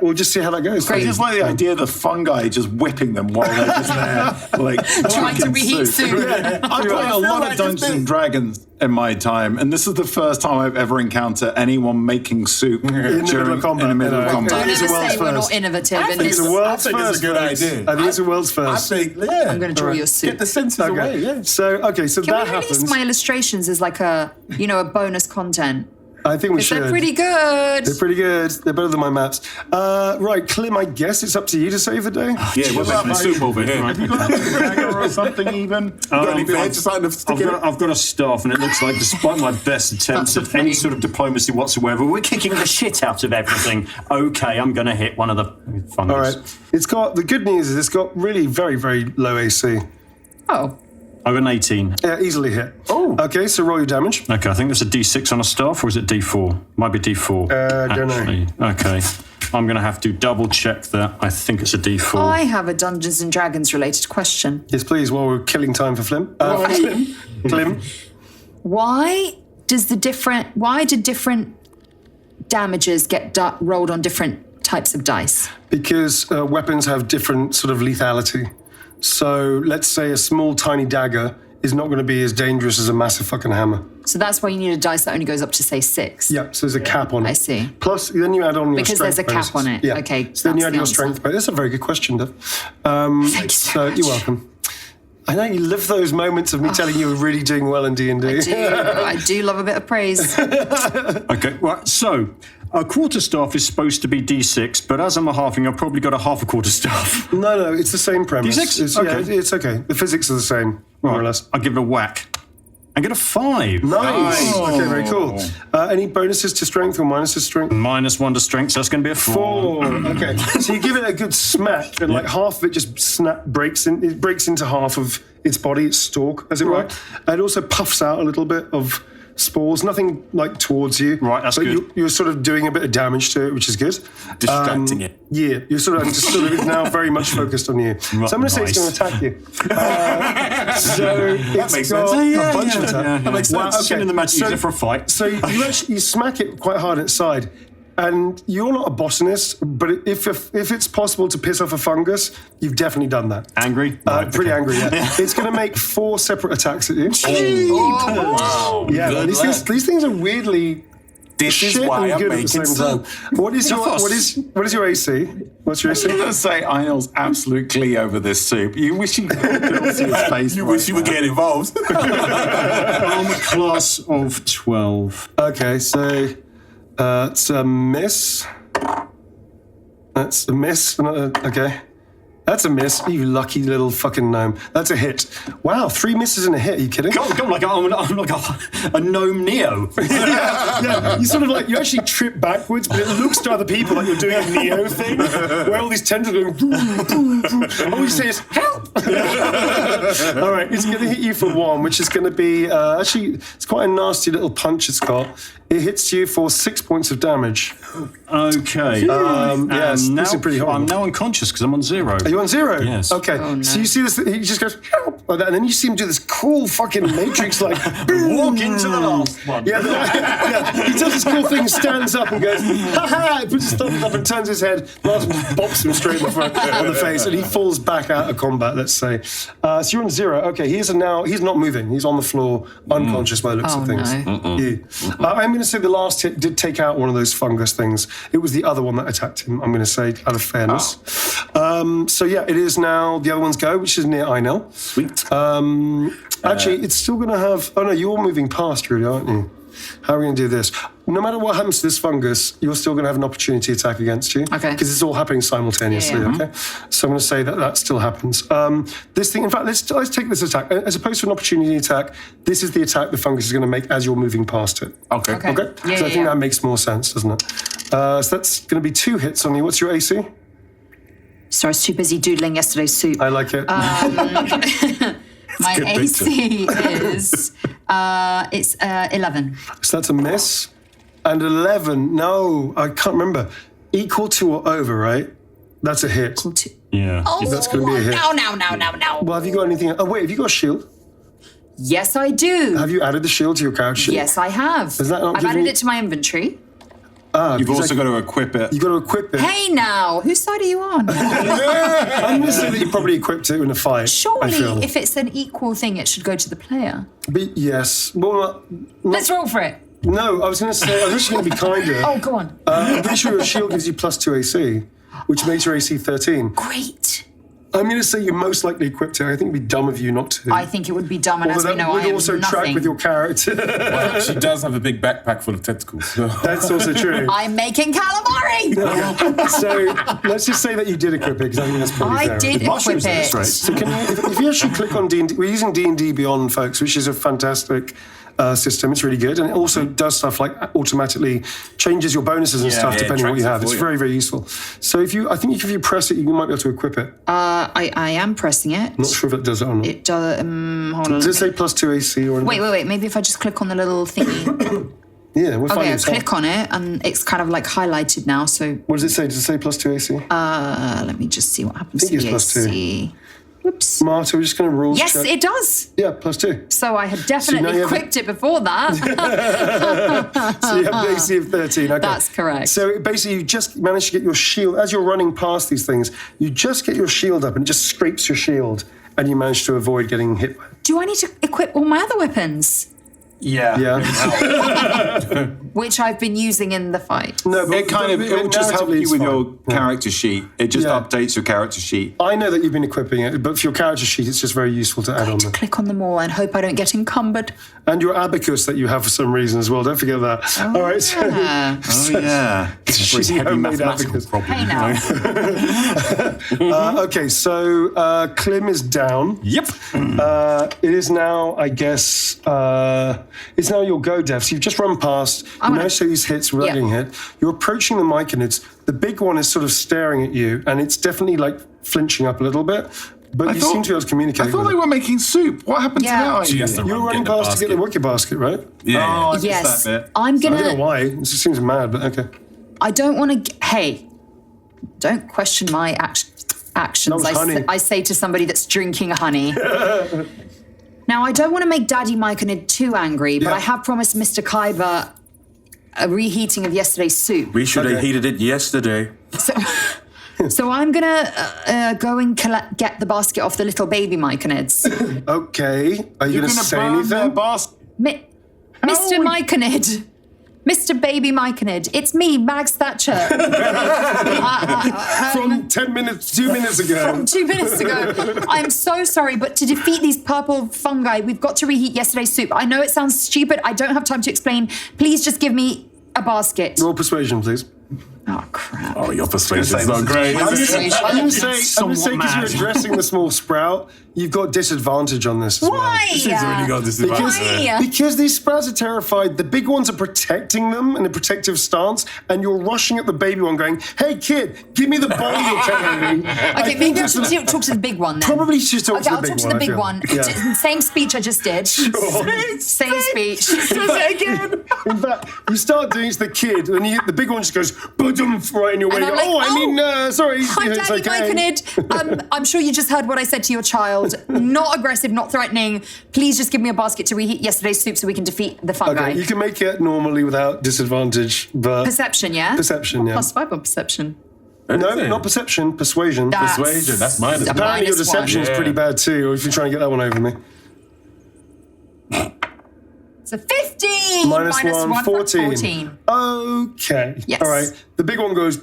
we'll just see how that goes. I just like the idea of the fungi just whipping them while they're just there, like Trying to reheat soup. I've played a lot of Dungeons and Dragons in my time, and this is the first time I've ever encountered anyone making soup In the middle of combat. In the middle of Don't combat. It's a ever world's say we're first. not innovative in It's this. a world's I think first. it's a good folks. idea. I think it's a world's I first. think, yeah. I'm going to draw your soup. Get the senses away, yeah. So Can that we release happens. my illustrations as like a bonus content? I think we Because should. they're pretty good. They're pretty good. They're better than my maps. Right, Clym, I guess it's up to you to save the day. Yeah, we're making the soup over here. Have you got a dagger or something even? Got anything? I've got a staff, and it looks like, despite my best attempts at any sort of diplomacy whatsoever, we're kicking the shit out of everything. Okay, I'm going to hit one of the fungus. All right. It's got, the good news is it's got really very, very low AC. Oh. I've got an 18. Yeah, easily hit. Oh. Okay, so roll your damage. Okay, I think there's a D6 on a staff, or is it D4? Might be D4. Don't know. actually. Okay. I'm going to have to double check that. I think it's a D4. I have a Dungeons and Dragons related question. Yes, please, while we're killing time for Clym. Clym. Why do different damages get rolled on different types of dice? Because weapons have different sort of lethality. So let's say a small, tiny dagger is not going to be as dangerous as a massive fucking hammer. So that's why you need a dice that only goes up to, say, 6. Yeah, so there's a cap on it. I see. Plus, then you add on your Because there's strength a cap bonuses. on it. Yeah. Okay, So then you that's add the your answer. strength bonus. That's a very good question, Dev. Thank you so much. You're welcome. I know you live those moments of me telling you we're really doing well in D&D. I do love a bit of praise. Okay, right, so a quarterstaff is supposed to be D6, but as I'm a halfling, I've probably got a half a quarterstaff. No, it's the same premise. D6? It's, Okay. Yeah, it's okay. The physics are the same, more or less. I'll give it a whack. I get a 5. Nice. Okay, very cool. Any bonuses to strength or minuses to strength? -1 to strength, so that's going to be a 4. 4. Okay. So you give it a good smack, and like half of it just breaks into half of its body, its stalk, as it were. And it also puffs out a little bit of spores, nothing like towards you. Right, that's but good. You're sort of doing a bit of damage to it, which is good. Distracting it. Yeah, you're sort of it's now very much focused on you. So I'm going to say it's going to attack you. So it's makes got sense. a bunch of attack. That makes sense. In the magic, use it for a fight. So you smack it quite hard at its side. And you're not a botanist, but if it's possible to piss off a fungus, you've definitely done that. Angry? Pretty angry, yeah. It's going to make 4 separate attacks at you. Wow. Yeah, Good man, lad. these things are weirdly This is shit why and I'm good at the making same time. soup. What is your AC? What's your AC? I'm going to say Inel's absolute glee over this soup. You wish you could see his face. You wish you would get involved. Armor class of 12. Okay, so it's a miss. That's a miss. Okay. That's a miss. You lucky little fucking gnome. That's a hit. Wow, 3 misses and a hit. Are you kidding? God, like I'm like a gnome Neo. Yeah. You sort of like, you actually trip backwards, but it looks to other people like you're doing a Neo thing, where all these tendrils are going, boom, boom, boom. All you say is, help! All right, it's going to hit you for 1, which is going to be, actually, it's quite a nasty little punch it's got. It hits you for 6 points of damage. Okay. Yes, now, this is pretty horrible. I'm now unconscious because I'm on 0. Are you on 0? Yes. Okay. Oh, no. So you see this, he just goes, help, like that, and then you see him do this cool fucking Matrix, like, boom. Walk into the last one. Yeah, he does this cool thing, stands up and goes, ha ha, he puts his thumbs up and turns his head, last one bops him straight in the front on the face, and he falls back out of combat, let's say. So you're on 0. Okay, he's not moving. He's on the floor, unconscious by the looks of things. No. I'm going to say the last hit did take out one of those fungus things. It was the other one that attacked him, I'm going to say, out of fairness. So yeah, it is now the other one's go, which is near Inel. Sweet. Actually, it's still going to have... Oh, no, you're moving past, really, aren't you? How are we going to do this? No matter what happens to this fungus, you're still going to have an opportunity attack against you. Okay. Because it's all happening simultaneously, okay? So I'm going to say that still happens. This thing, in fact, let's take this attack. As opposed to an opportunity attack, this is the attack the fungus is going to make as you're moving past it. Okay. Okay. Okay? Yeah, So I think that makes more sense, doesn't it? So that's going to be 2 hits on you. What's your AC? So I was too busy doodling yesterday's soup. I like it. My good AC is it's 11. So that's a miss. And 11, no, I can't remember. Equal to or over, right? That's a hit. Yeah. Oh, That's going to be a hit. no. Well, have you got anything? Oh, wait, have you got a shield? Yes, I do. Have you added the shield to your character sheet? Yes, I have. Does that not I've give added you- it to my inventory. You've also got to equip it. You've got to equip it. Hey now, whose side are you on? I'm going to say that you probably equipped it in a fight. I Surely, feel. if it's an equal thing, it should go to the player. But yes. Well, Let's roll for it. no, I was going to say, I was actually going to be kinder. Oh, go on. I'm pretty sure your shield gives you +2 AC, which makes your AC 13. Great. I'm going to say you most likely equipped it. I think it'd be dumb of you not to. I think it would be dumb, and as Although we that know, would I am also nothing. track with your character. Well, she does have a big backpack full of tentacles. So. That's also true. I'm making calamari. So let's just say that you did equip it, because I think that's probably I fair. did equip mushrooms in this it. race. So can you, if you actually click on D&D, we're using D&D Beyond, folks, which is a fantastic system. It's really good, and it also does stuff like automatically changes your bonuses and stuff yeah, depending on what you tracks have. it It's for very, very useful. So I think if you press it, you might be able to equip it. I am pressing it. Not sure if it does it or not. It does. Hold on. Does it say +2 AC or anything? Wait. Maybe if I just click on the little thingy. Yeah, we'll find Okay, I it. click on it and it's kind of like highlighted now. So What does it say? Does it say +2 AC? let me just see what happens I think to the it's +2. AC. Whoops. Marta, we're just going to rules Yes, check. it does. Yeah, +2. So I had now definitely you have equipped it before that. So you have an AC of 13. Okay. That's correct. So basically, you just manage to get your shield, as you're running past these things, you just get your shield up and it just scrapes your shield, and you manage to avoid getting hit by it. Do I need to equip all my other weapons? Yeah. Yeah. Which I've been using in the fight. No, but It will just help narratively you it's with fine. your character sheet. It just Yeah. updates your character sheet. I know that you've been equipping it, but for your character sheet, it's just very useful to add on To them. click on them all and hope I don't get encumbered. And your abacus that you have for some reason as well. Don't forget that. All right. So, Oh, yeah. she's a Heavy homemade mathematical abacus. problem. Hey now. Okay, so Clym is down. Yep. It is now, I guess, it's now your go, Dev. So you've just run past. You managed to these hits without Yeah. getting hit. You're approaching the mic, and the big one is sort of staring at you, and it's definitely like flinching up a little bit. But you seem to be able to communicate I thought with they it. were making soup. What happened Yeah. to that She idea? has to You were run, running get the past to get the wicker basket, right? Yeah. Oh, I missed Yes. that bit. I'm I don't know gonna. why. It just seems mad, but okay. I don't want to. Hey, don't question my actions. was honey. I say to somebody that's drinking honey. Now, I don't want to make Daddy Myconid too angry, but Yeah. I have promised Mr. Kyber a reheating of yesterday's soup. We should have Okay. heated it yesterday. So I'm gonna go and get the basket off the little baby Myconids. Okay. Are you You're going to going to say burn their anything? basket. Mr. Myconid. Mr. Baby Myconid. It's me, Mags Thatcher. From 2 minutes ago. 2 minutes ago. I'm so sorry, but to defeat these purple fungi, we've got to reheat yesterday's soup. I know it sounds stupid. I don't have time to explain. Please just give me a basket. Roll persuasion, please. Oh, crap. Oh, your persuasion's not great. I'm going to say, Somewhat because you're mad. addressing the small sprout, you've got disadvantage on this as Why? She's really got this advantage. Why? Because these sprouts are terrified. The big ones are protecting them in a protective stance, and you're rushing at the baby one going, hey, kid, give me the bowl you're carrying. Okay, maybe I should talk to the big one then. Probably should talk to the I'll big talk to one, the I big feel. one. Yeah. Same speech I just did. Same speech. In fact, you start doing it to the kid, and the big one just goes, boom, right in your way. And You I'm go, like, sorry. Hi, It's Daddy okay. Myconid. I'm sure you just heard what I said to your child. Not aggressive, not threatening. Please just give me a basket to reheat yesterday's soup so we can defeat the fungi. Okay, you can make it normally without disadvantage, but... Perception, yeah? Perception, yeah. +5 on perception. No, not perception, persuasion. Persuasion, that's minus one. Apparently your -1. deception's Yeah. pretty bad too, or if you're trying to get that one over me. It's a 15. Minus one, 14. 14. Okay. Yes. All right. The big one goes,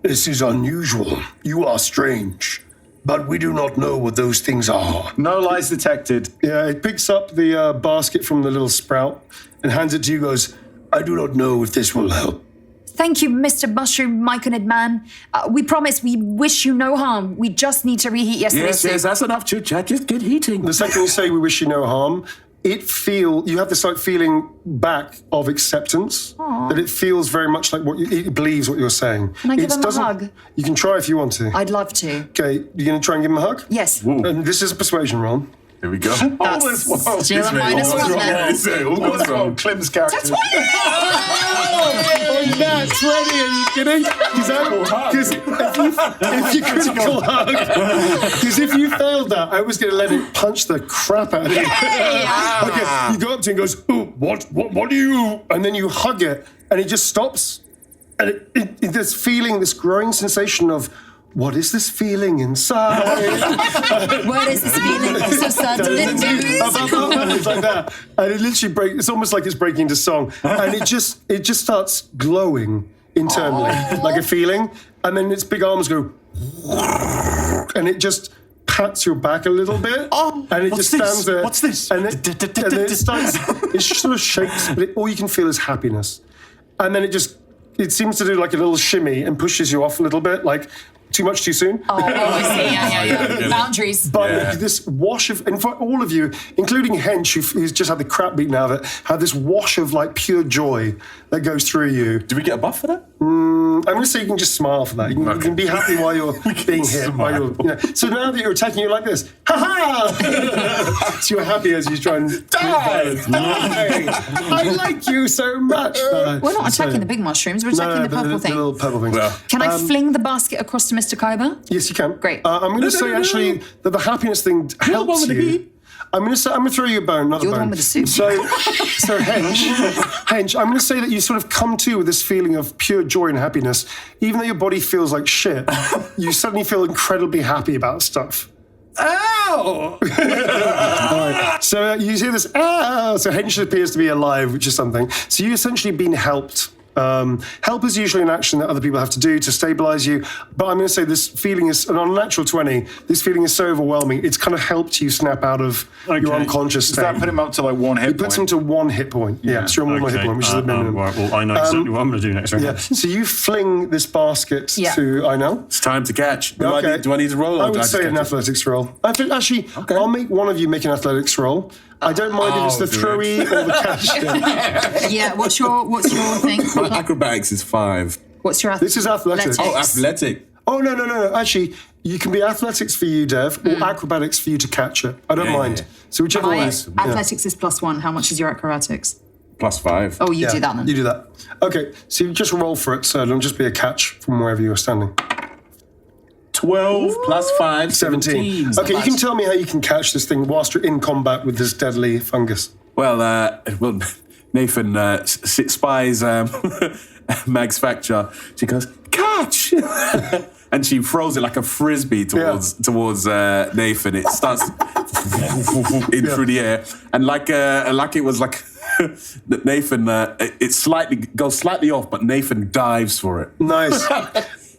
this is unusual. You are strange, but we do not know what those things are. No lies detected. Yeah, it picks up the basket from the little sprout and hands it to you, goes, I do not know if this will help. Thank you, Mr. Mushroom Myconid Man. We promise we wish you no harm. We just need to reheat yesterday's Yes, soup. that's enough chit chat. Just get heating. The second you say we wish you no harm, you have this like feeling back of acceptance, that it feels very much like it believes what you're saying. Can I give It him a doesn't- hug? You can try if you want to. I'd love to. Okay, you're going to try and give him a hug? Yes. And this is a persuasion roll. Here we go. Still a -1 then. Almost wrong. Clym's character. Oh, that's 20, are you kidding? Because if you critical hug, because if you failed that, I was going to let it punch the crap out of you. Okay, you go up to him and goes, oh, what do you? And then you hug it, and it just stops. And this feeling, this growing sensation of, what is this feeling inside? What is this feeling so sudden and news? It's like that, and it literally it's almost like it's breaking into song, and it just starts glowing internally, like a feeling, and then its big arms go, and it just pats your back a little bit, and it just stands there. What's this? And then it starts. It sort of shakes, but all you can feel is happiness, and then it seems to do like a little shimmy and pushes you off a little bit, like. Too much too soon. Oh, I see. Yeah. Boundaries. But this wash of, and for all of you, including Hench, who's just had the crap beaten out of it, had this wash of like pure joy that goes through you. Do we get a buff for that? I'm going to say you can just smile for that. You can be happy while you're being hit. So now that you're attacking, you're like this. Ha ha! So you're happy as you try and die. I like you so much. We're not attacking the big mushrooms. We're attacking the purple the little thing. purple things. Can I fling the basket across to Mr. Kyber? Yes, you can. Great. I'm going to say actually that the happiness thing helps you. I'm going to throw you a bone, another You're the bone. one with the soup. So Hench, I'm going to say that you sort of come to with this feeling of pure joy and happiness, even though your body feels like shit. You suddenly feel incredibly happy about stuff. Ow! Right. So you hear this, ow! So Hench appears to be alive, which is something. So you've essentially been helped. Help is usually an action that other people have to do to stabilize you, but I'm going to say this feeling is, on a natural 20, this feeling is so overwhelming, it's kind of helped you snap out of your unconscious Does state. that put him up to like 1 hit It puts him to 1 hit point. Yeah, so you're on 1 hit point, which is the minimum. Right, well, I know exactly what I'm going to do next round. Yeah, so you fling this basket to Inel. It's time to catch. Do I need to roll? Or I do would just say catch an it? athletics roll. I think actually, I'll make one of you make an athletics roll. I don't mind if it's the throwy or the catch thing. Yeah. What's your thing? My acrobatics is 5. What's your This is athletics. Oh, athletic. Oh, no. Actually, you can be athletics for you, Dev, or acrobatics for you to catch it. I don't mind. yeah. So whichever My one. athletics is +1. How much is your acrobatics? +5. Oh, you do that then. You do that. Okay, so you just roll for it, so it'll just be a catch from wherever you're standing. 12 plus 5, 17. Okay, you can tell me how you can catch this thing whilst you're in combat with this deadly fungus. Well, Nathan spies Mag's facture. She goes, catch! And she throws it like a frisbee towards Nathan. It starts in through the air, and like it was like Nathan. It goes slightly off, but Nathan dives for it. Nice.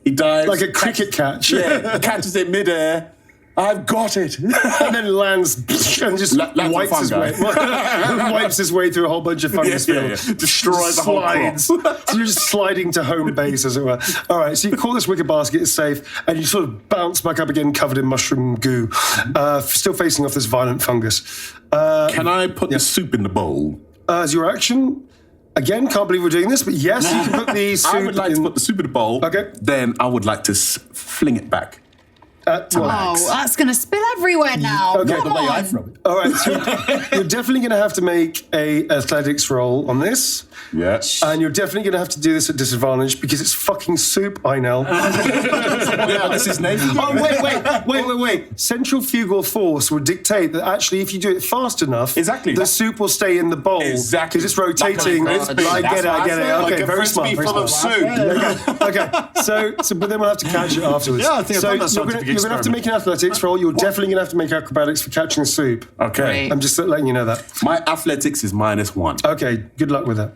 He dives Like a cricket catch. Yeah, catches it midair, I've got it. And then lands and just wipes his way through a whole bunch of fungus field. Destroys the whole crop. So you're just sliding to home base, as it were. All right, so you call this wicker basket, it's safe, and you sort of bounce back up again, covered in mushroom goo, still facing off this violent fungus. Can I put the soup in the bowl? As your action, again, can't believe we're doing this, but yes, you can put the soup I would like to put the soup in the bowl. Okay. Then I would like to fling it back. Oh, that's going to spill everywhere now. Okay, Come the way on. All right, so you're definitely going to have to make a athletics roll on this. Yeah. And you're definitely going to have to do this at disadvantage because it's fucking soup, Inel. This is name. Oh, wait. Centrifugal force would dictate that actually if you do it fast enough, the soup will stay in the bowl. Exactly. Because it's rotating. I get it. Like Okay, a very frisbee smart. full of soup. Okay, so but then we'll have to catch it afterwards. Yeah, I think I've done that you're scientific going to have to make an athletics roll. You're definitely going to have to make acrobatics for catching the soup. Okay. Great. I'm just letting you know that. My athletics is -1. Okay, good luck with that.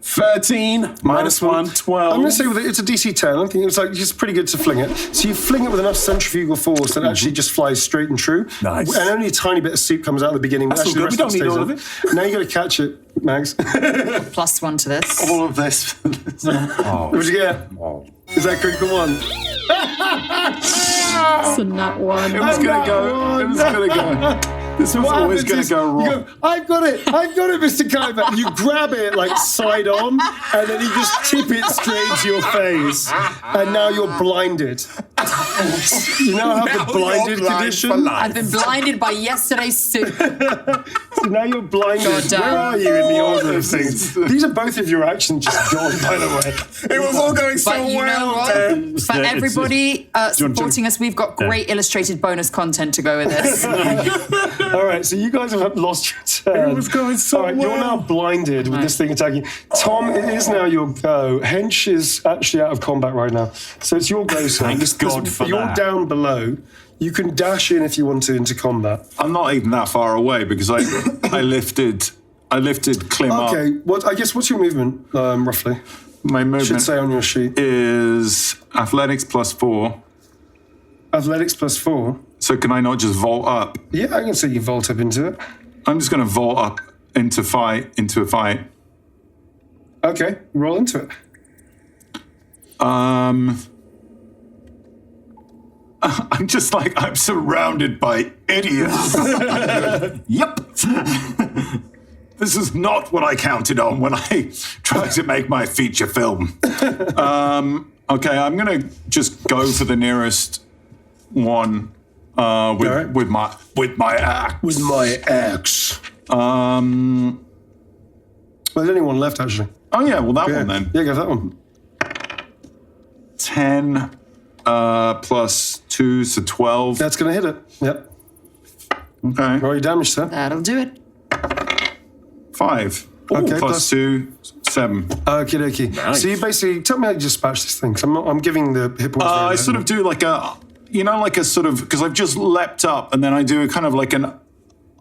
13, -1, 12. I'm going to say with it, it's a DC 10. I think it's like just pretty good to fling it. So you fling it with enough centrifugal force that actually just flies straight and true. Nice. And only a tiny bit of soup comes out at the beginning. That's all actually good. We don't need all of it. Now you got to catch it, Max. +1 to this. All of this. What'd you get? Is that critical one? So not one. It was going to go. It was going to go. This was always going to go wrong. You go, I've got it, Mr. Kyber. You grab it like side on, and then you just tip it straight into your face, and now you're blinded. You now have the blinded condition. I've been blinded by yesterday's soup. So now you're blinded. God damn. Where are you in the order of things? These are both of your actions just gone, by the way. It was all going so But you know well. what? For everybody supporting us, we've got great illustrated bonus content to go with this. All right, so you guys have lost your turn. It was going so All right, you're now blinded with this thing attacking. Tom, it is now your go. Hench is actually out of combat right now. So it's your go, sir. Thanks God for You're that. down below. You can dash in if you want to into combat. I'm not even that far away because I lifted Clym up. Okay, what's your movement, roughly? My Should movement say on your sheet. is athletics +4. Athletics +4. So can I not just vault up? Yeah, I can say you vault up into it. I'm just going to vault up into a fight. Okay, roll into it. I'm just like, I'm surrounded by idiots. Yep. This is not what I counted on when I tried to make my feature film. Okay, I'm going to just go for the nearest one with my axe. With my axe. Well, there's only one left, actually. Oh, yeah, well, that one then. Yeah, go for that one. 10 +2, so 12. That's going to hit it. Yep. Okay. Roll your damage, sir. That'll do it. 5. Okay, plus 2, 7. Okie dokie. Nice. So you basically, tell me how you dispatch this thing, 'cause I'm giving the hit points. I sort of do like a, sort of, because I've just leapt up and then I do a kind of like an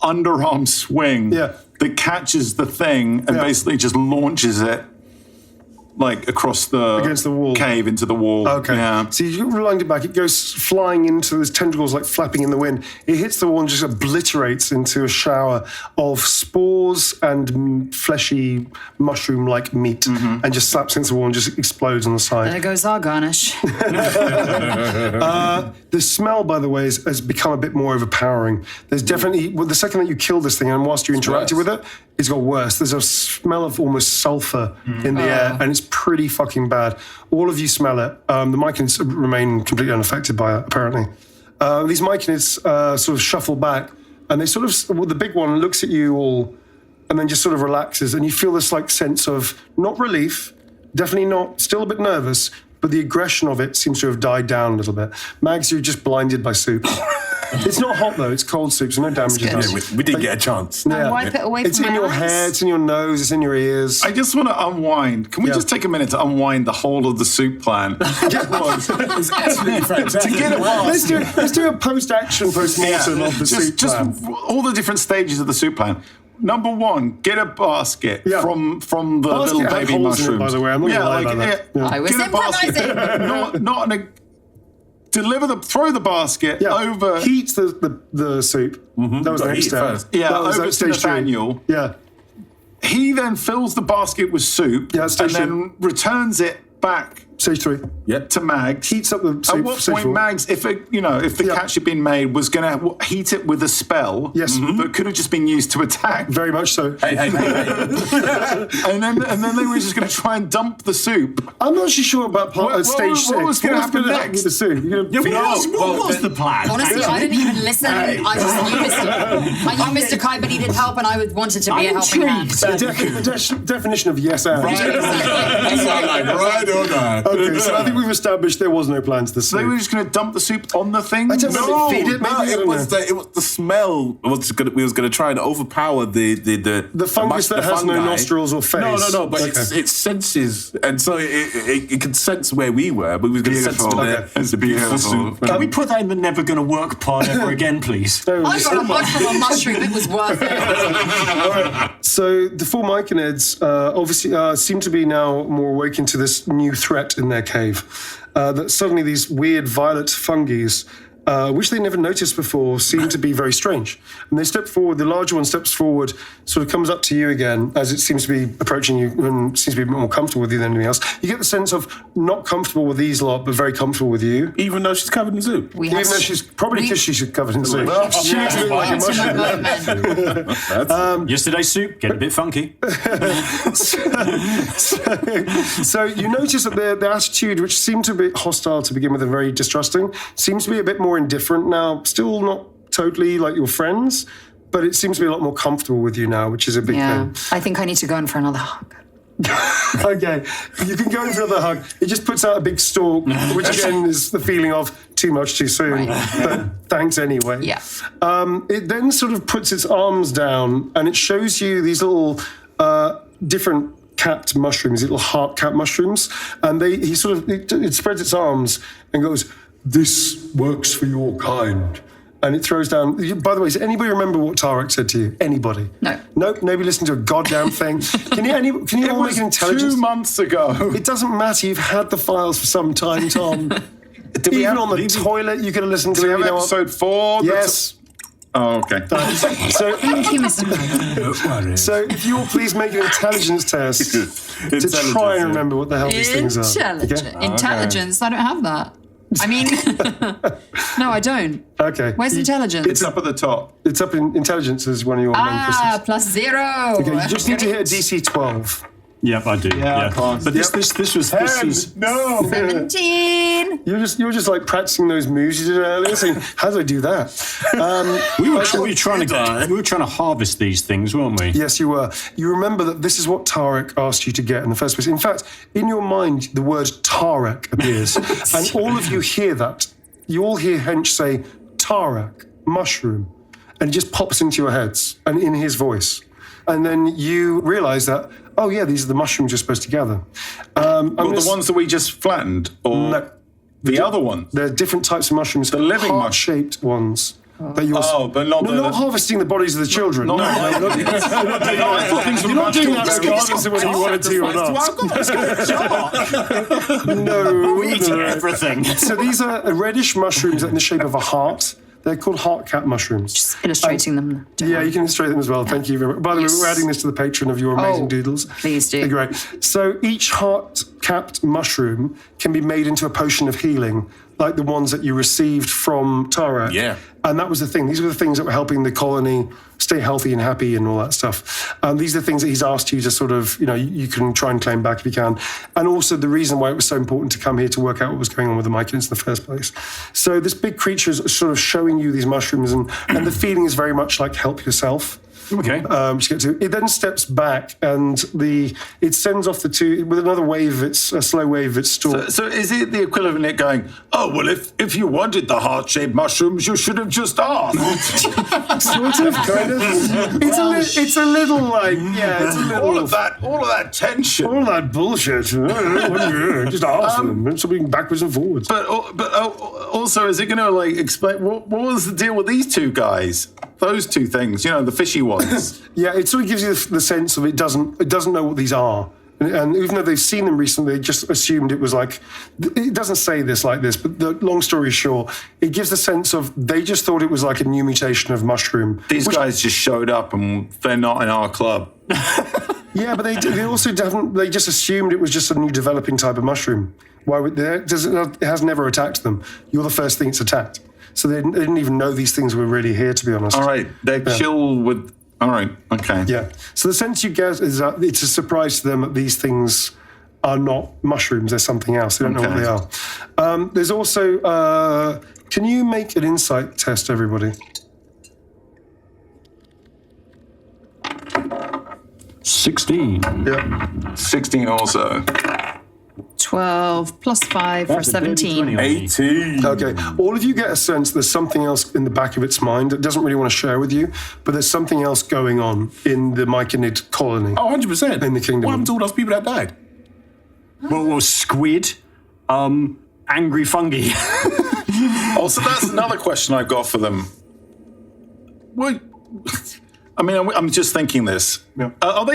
underarm swing that catches the thing and basically just launches it like across against the wall, cave into the wall. Okay. Yeah. So you rewind it back. It goes flying into those tentacles, like flapping in the wind. It hits the wall and just obliterates into a shower of spores and fleshy mushroom-like meat, and just slaps into the wall and just explodes on the side. There goes our garnish. The smell, by the way, has become a bit more overpowering. There's definitely, the second that you kill this thing and whilst you interacted with it, it's got worse. There's a smell of almost sulfur in the air, and it's pretty fucking bad. All of you smell it. The myconids remain completely unaffected by it, apparently. These myconids sort of shuffle back, and they sort of, the big one looks at you all, and then just sort of relaxes, and you feel this like sense of, not relief, definitely not, still a bit nervous, but the aggression of it seems to have died down a little bit. Mags, you're just blinded by soup. It's not hot though, it's cold soup, so no damage is done. We didn't get a chance. And wipe it away It's from in my your eyes. hair, it's in your nose, it's in your ears. I just want to unwind. Can we just take a minute to unwind the whole of the soup plan? It's absolutely fantastic. To get it past. Let's do a post-action, post-mortem of the soup plan. Just all the different stages of the soup plan. Number 1, get a basket from the Basket little had baby holes in it, mushrooms. by the way. I'm not gonna lie about that. I was Get a basket. improvising. not in a. throw the basket over. Heat the soup. That was the next step. first. Yeah, that was over at to stage 3. Nathaniel. Yeah. He then fills the basket with soup Yeah, and then returns it back Stage 3. to Mags. Heats up the soup. At what stage point 4. Mags, if the catch had been made, was going to heat it with a spell that could have just been used to attack. Very much so. Hey. and then they were just going to try and dump the soup. I'm not actually sure about stage 6. what was gonna happen next? With the soup? What was the plan? Honestly, I didn't even listen. I just knew Mr. Kai, but he did help, and I wanted to be a helping hand. The definition of yes and. Right or not. Okay, so I think we've established there was no plan to the soup. They were just going to dump the soup on the thing. I don't know. No, Feed it, maybe, I it don't was know. the smell. We was going to try and overpower the fungus that has no fungi. nostrils or face. No, but Okay. it senses, and so it could sense where we were, but we was going to sense Beautiful. the beautiful soup. Can we put that in the never gonna work part ever again, please? I got a hug from a mushroom. It was worth it. So the 4 Myconids obviously seem to be now more awakened to this new threat in their cave. That suddenly these weird violet fungi, which they never noticed before, seem to be very strange. And they step forward, the larger one steps forward, sort of comes up to you again, as it seems to be approaching you and seems to be more comfortable with you than anything else. You get the sense of not comfortable with these lot, but very comfortable with you. Even though she's covered in soup. We Even have though she's probably because she's covered in soup. She Yeah, looks a bit like a intimate mushroom. moment. Yesterday's soup, get a bit funky. So you notice that their attitude, which seemed to be hostile to begin with and very distrusting, seems to be a bit more indifferent now. Still not totally like your friends, but it seems to be a lot more comfortable with you now, which is a big Yeah, thing. I think I need to go in for another hug. Okay, you can go in for another hug. It just puts out a big stalk, which again is the feeling of too much too soon. Right. But thanks anyway. Yeah. It then sort of puts its arms down and it shows you these little different capped mushrooms, little heart-capped mushrooms, and it spreads its arms and goes, This works for your kind. and it throws down. By the way, does anybody remember what Tarek said to you? Anybody? No. Nope. Nobody listened to a goddamn thing. Can you all make an intelligence? 2 months ago. It doesn't matter. You've had the files for some time, Tom. Even on the toilet, you could have listened to Do we it. have you know what? episode 4? Yes. Oh, okay. So, Thank you, Mr. Marta. so if you'll please make an intelligence test to try and remember what the hell these things are. Okay? Intelligence. I don't have that. I mean, no, I don't. Okay. Where's intelligence? It's up at the top. It's up in intelligence as one of your main crystals. +0. Okay, you just need to hit a DC 12. Yep, I do. Yeah. pass. But this was No. 17. You're just like practicing those moves you did earlier, saying, "How do I do that?" we were trying to harvest these things, weren't we? Yes, you were. You remember that this is what Tarek asked you to get in the first place. In fact, in your mind, the word Tarek appears, and all of you hear that. You all hear Hench say, "Tarek, mushroom," and it just pops into your heads, and in his voice. And then you realise that, oh yeah, these are the mushrooms you're supposed to gather. The ones that we just flattened? Or No. the other ones? They're different types of mushrooms. The living mushroom. heart-shaped ones. That you're, but not not harvesting the bodies of the children. Not- No, you're not doing that. You're not doing that regardless of whether you wanted to or not. No, We eat everything. So these are reddish mushrooms in the shape of a heart. They're called heart-cap mushrooms. Just illustrating them. Yeah, you can illustrate them as well. Thank you very much. By the way, we're adding this to the Patreon of your amazing doodles. Please do. They're great. So each heart-capped mushroom can be made into a potion of healing, like the ones that you received from Tara. Yeah. And that was the thing. These were the things that were helping the colony stay healthy and happy and all that stuff. These are the things that he's asked you to sort of, you can try and claim back if you can. And also the reason why it was so important to come here to work out what was going on with the Myconids in the first place. So this big creature is sort of showing you these mushrooms, and the feeling is very much like help yourself. Okay. Which get to. It then steps back, and it sends off the two with another wave. It's a slow wave. It's still. So is it the equivalent of it going, oh, well, if you wanted the heart-shaped mushrooms, you should have just asked. Sort of, kind of. It's a little like, yeah, it's a little. all of that tension. All that bullshit. Just ask them. Something backwards and forwards. But also, is it going to like explain what was the deal with these two guys? Those two things, the fishy ones. Yeah, it sort of gives you the sense of it doesn't know what these are. And even though they've seen them recently, they just assumed it was like, it doesn't say this like this, but the long story short, it gives the sense of they just thought it was like a new mutation of mushroom. These guys just showed up and they're not in our club. Yeah, but they also they just assumed it was just a new developing type of mushroom. Why would it has never attacked them. You're the first thing it's attacked. So they didn't even know these things were really here, to be honest. All right, they're chill with... All right, okay. Yeah. So the sense you get is that it's a surprise to them that these things are not mushrooms, they're something else. They don't know what they are. There's also... can you make an insight test, everybody? 16. Yeah. 16 also. 12 plus 5 for 17. 18. Okay. All of you get a sense there's something else in the back of its mind it doesn't really want to share with you, but there's something else going on in the Myconid colony. Oh, 100%. In the kingdom. What happened to all those people that died? Well, squid, angry fungi. Also, that's another question I've got for them. Well, I mean, I'm just thinking this. Yeah. Are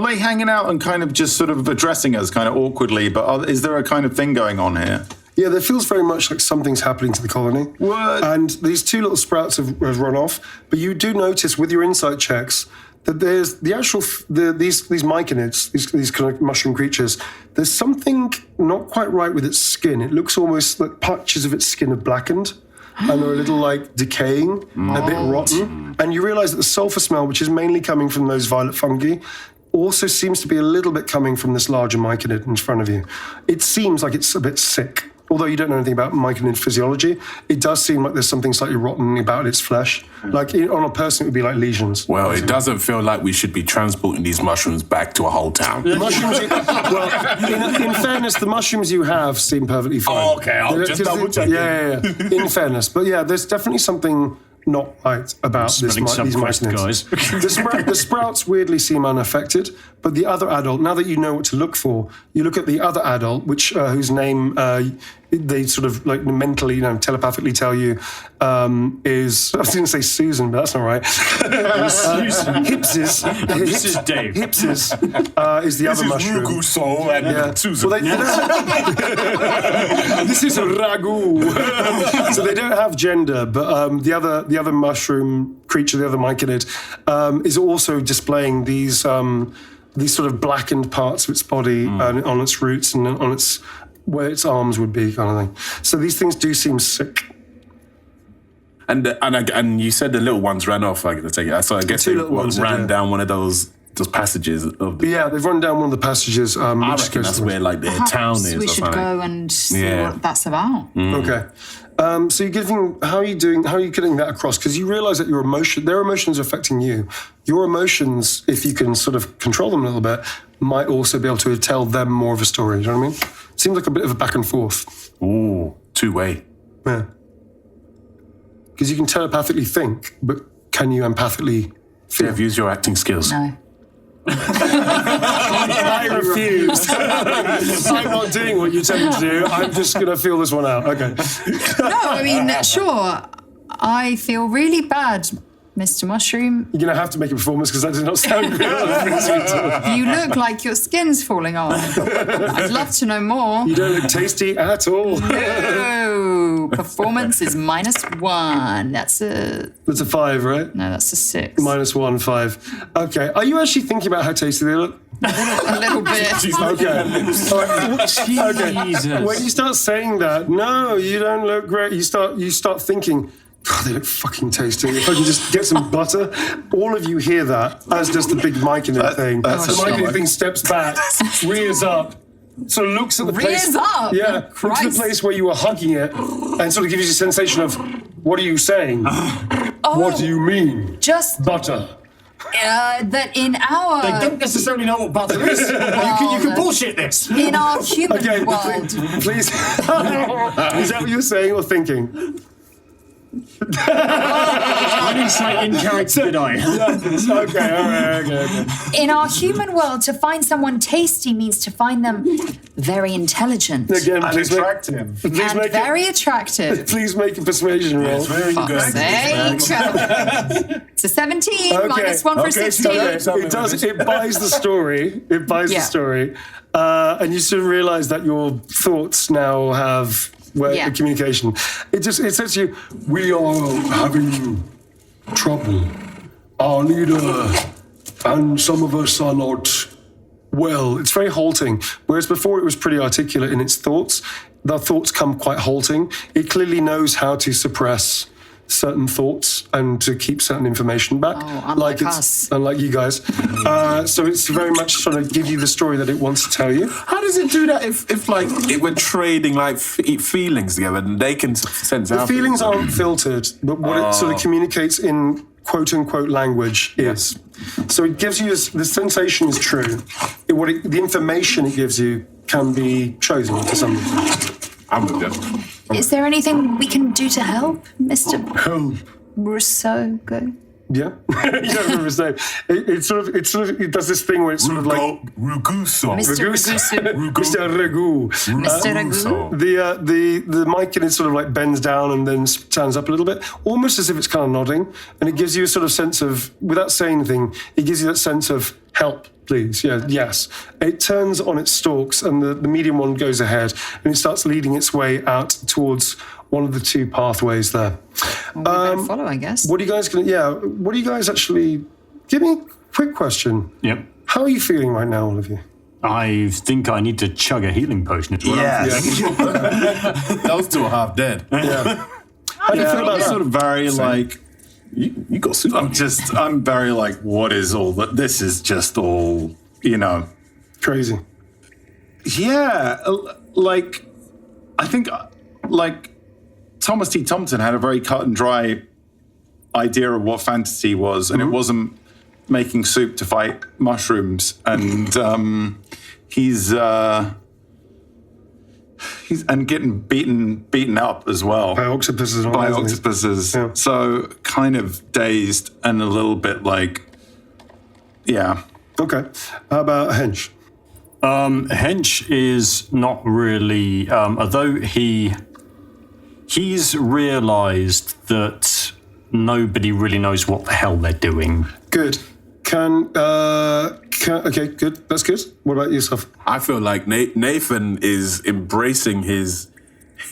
they hanging out and kind of just sort of addressing us kind of awkwardly, but is there a kind of thing going on here? Yeah, there feels very much like something's happening to the colony. What? And these two little sprouts have run off, but you do notice with your insight checks that there's the actual, these myconids, these kind of mushroom creatures, there's something not quite right with its skin. It looks almost like patches of its skin have blackened. And they're a little like decaying, a bit rotten. And you realize that the sulfur smell, which is mainly coming from those violet fungi, also seems to be a little bit coming from this larger myconid in front of you. It seems like it's a bit sick. Although you don't know anything about myconid physiology, it does seem like there's something slightly rotten about its flesh. Like on a person, it would be like lesions. Well, it doesn't feel like we should be transporting these mushrooms back to a whole town. The mushrooms in fairness, the mushrooms you have seem perfectly fine. Oh, okay, I'll just double check it. Yeah. In fairness. But yeah, there's definitely something not right about these myconids. Guys. The sprouts weirdly seem unaffected, but the other adult, now that you know what to look for, you look at the other adult, which whose name they sort of like mentally, telepathically tell you is, I was going to say Susan, but that's not right. Susan. Hipsis. This is Dave. Hipsis is the other mushroom. Rugu Soul and Susan. Well, this is a ragu. So they don't have gender, but the other mushroom creature, the other myconid, is also displaying these sort of blackened parts of its body on its roots and on its where its arms would be, kind of thing. So these things do seem sick. And you said the little ones ran off. I take it. So I guess they ran down one of those passages of the. Yeah, they've run down one of the passages. I reckon that's where like their town is. We or should something. go and see what that's about. Okay. So you're giving. How are you doing? How are you getting that across? Because you realise that their emotions are affecting you. Your emotions, if you can sort of control them a little bit, might also be able to tell them more of a story. Do you know what I mean? Seems like a bit of a back and forth. Ooh, two-way. Yeah. Because you can telepathically think, but can you empathically feel? Dev, use your acting skills. No. I refuse. I'm not doing what you tell me to do. I'm just going to feel this one out. Okay. No, I mean, sure. I feel really bad, Mr. Mushroom. You're going to have to make a performance because that did not sound good. You look like your skin's falling off. I'd love to know more. You don't look tasty at all. No. Performance is -1. That's a 5, right? No, that's a 6. -1, 5. Okay. Are you actually thinking about how tasty they look? A little bit. Okay. Jesus. When you start saying that, no, you don't look great. You start thinking, God, they look fucking tasty. If I can just get some butter. All of you hear that, as does the big myconid thing. that's The a myconid shock. thing steps back, rears up, sort of looks at the place. Rears up? Yeah, looks at Christ. the place where you were hugging it, and sort of gives you a sensation of, what are you saying? What do you mean? Just Butter. that in our They don't necessarily know what butter is. You can bullshit this. in our human Okay, world. please. Is that what you're saying or thinking? I didn't say in character, did I? Okay, all right, okay. In our human world, to find someone tasty means to find them very intelligent Again, And please make, attractive. please and make very attractive. please make a persuasion roll. Very good. It's a 17 minus 1 for 16. It does. It buys the story. It buys the Yeah. story, and you sort of realise that your thoughts now have Yeah. communication. It says to you, We are having trouble. Our leader and some of us are not. well. It's very halting. Whereas before it was pretty articulate in its thoughts. The thoughts come quite halting. It clearly knows how to suppress certain thoughts and to keep certain information back. Oh, unlike it's us. unlike you guys. So it's very much trying to give you the story that it wants to tell you. How does it do that if like it were trading like feelings together and they can sense The our feelings aren't filtered, but what it sort of communicates in quote-unquote language is. So it gives you the sensation is true. The information it gives you can be chosen to some degree. I'm with you. Is there anything we can do to help, Mr. Help. Rousseau? Go. Yeah, you don't remember his name. It does this thing where it's sort of like Ruguso. Mr. Ragusu. Mr. Ragu. Mr. Ragu. The mic in it sort of like bends down and then stands up a little bit, almost as if it's kind of nodding, and it gives you a sort of sense of, without saying anything, it gives you that sense of help, please. Yeah, yes. It turns on its stalks, and the medium one goes ahead, and it starts leading its way out towards one of the two pathways there. We better follow, I guess. What are you guys going to? Yeah. What are you guys actually? Give me a quick question. Yep. How are you feeling right now, all of you? I think I need to chug a healing potion. It's what I'm thinking. Those two are half dead. Yeah. How do you feel about I'm that? sort of very like, You got super. I'm very like, what is all that? This is just all, Crazy. Yeah, like, I think, like, Thomas T. Thompson had a very cut and dry idea of what fantasy was, and it wasn't making soup to fight mushrooms. And he's getting beaten up as well By octopuses. and all by that, isn't he? octopuses. Yeah. So kind of dazed and a little bit like, yeah. Okay. How about Hench? Hench is not really, although he's realised that nobody really knows what the hell they're doing. Good. Okay, good. That's good. What about yourself? I feel like Nathan is embracing his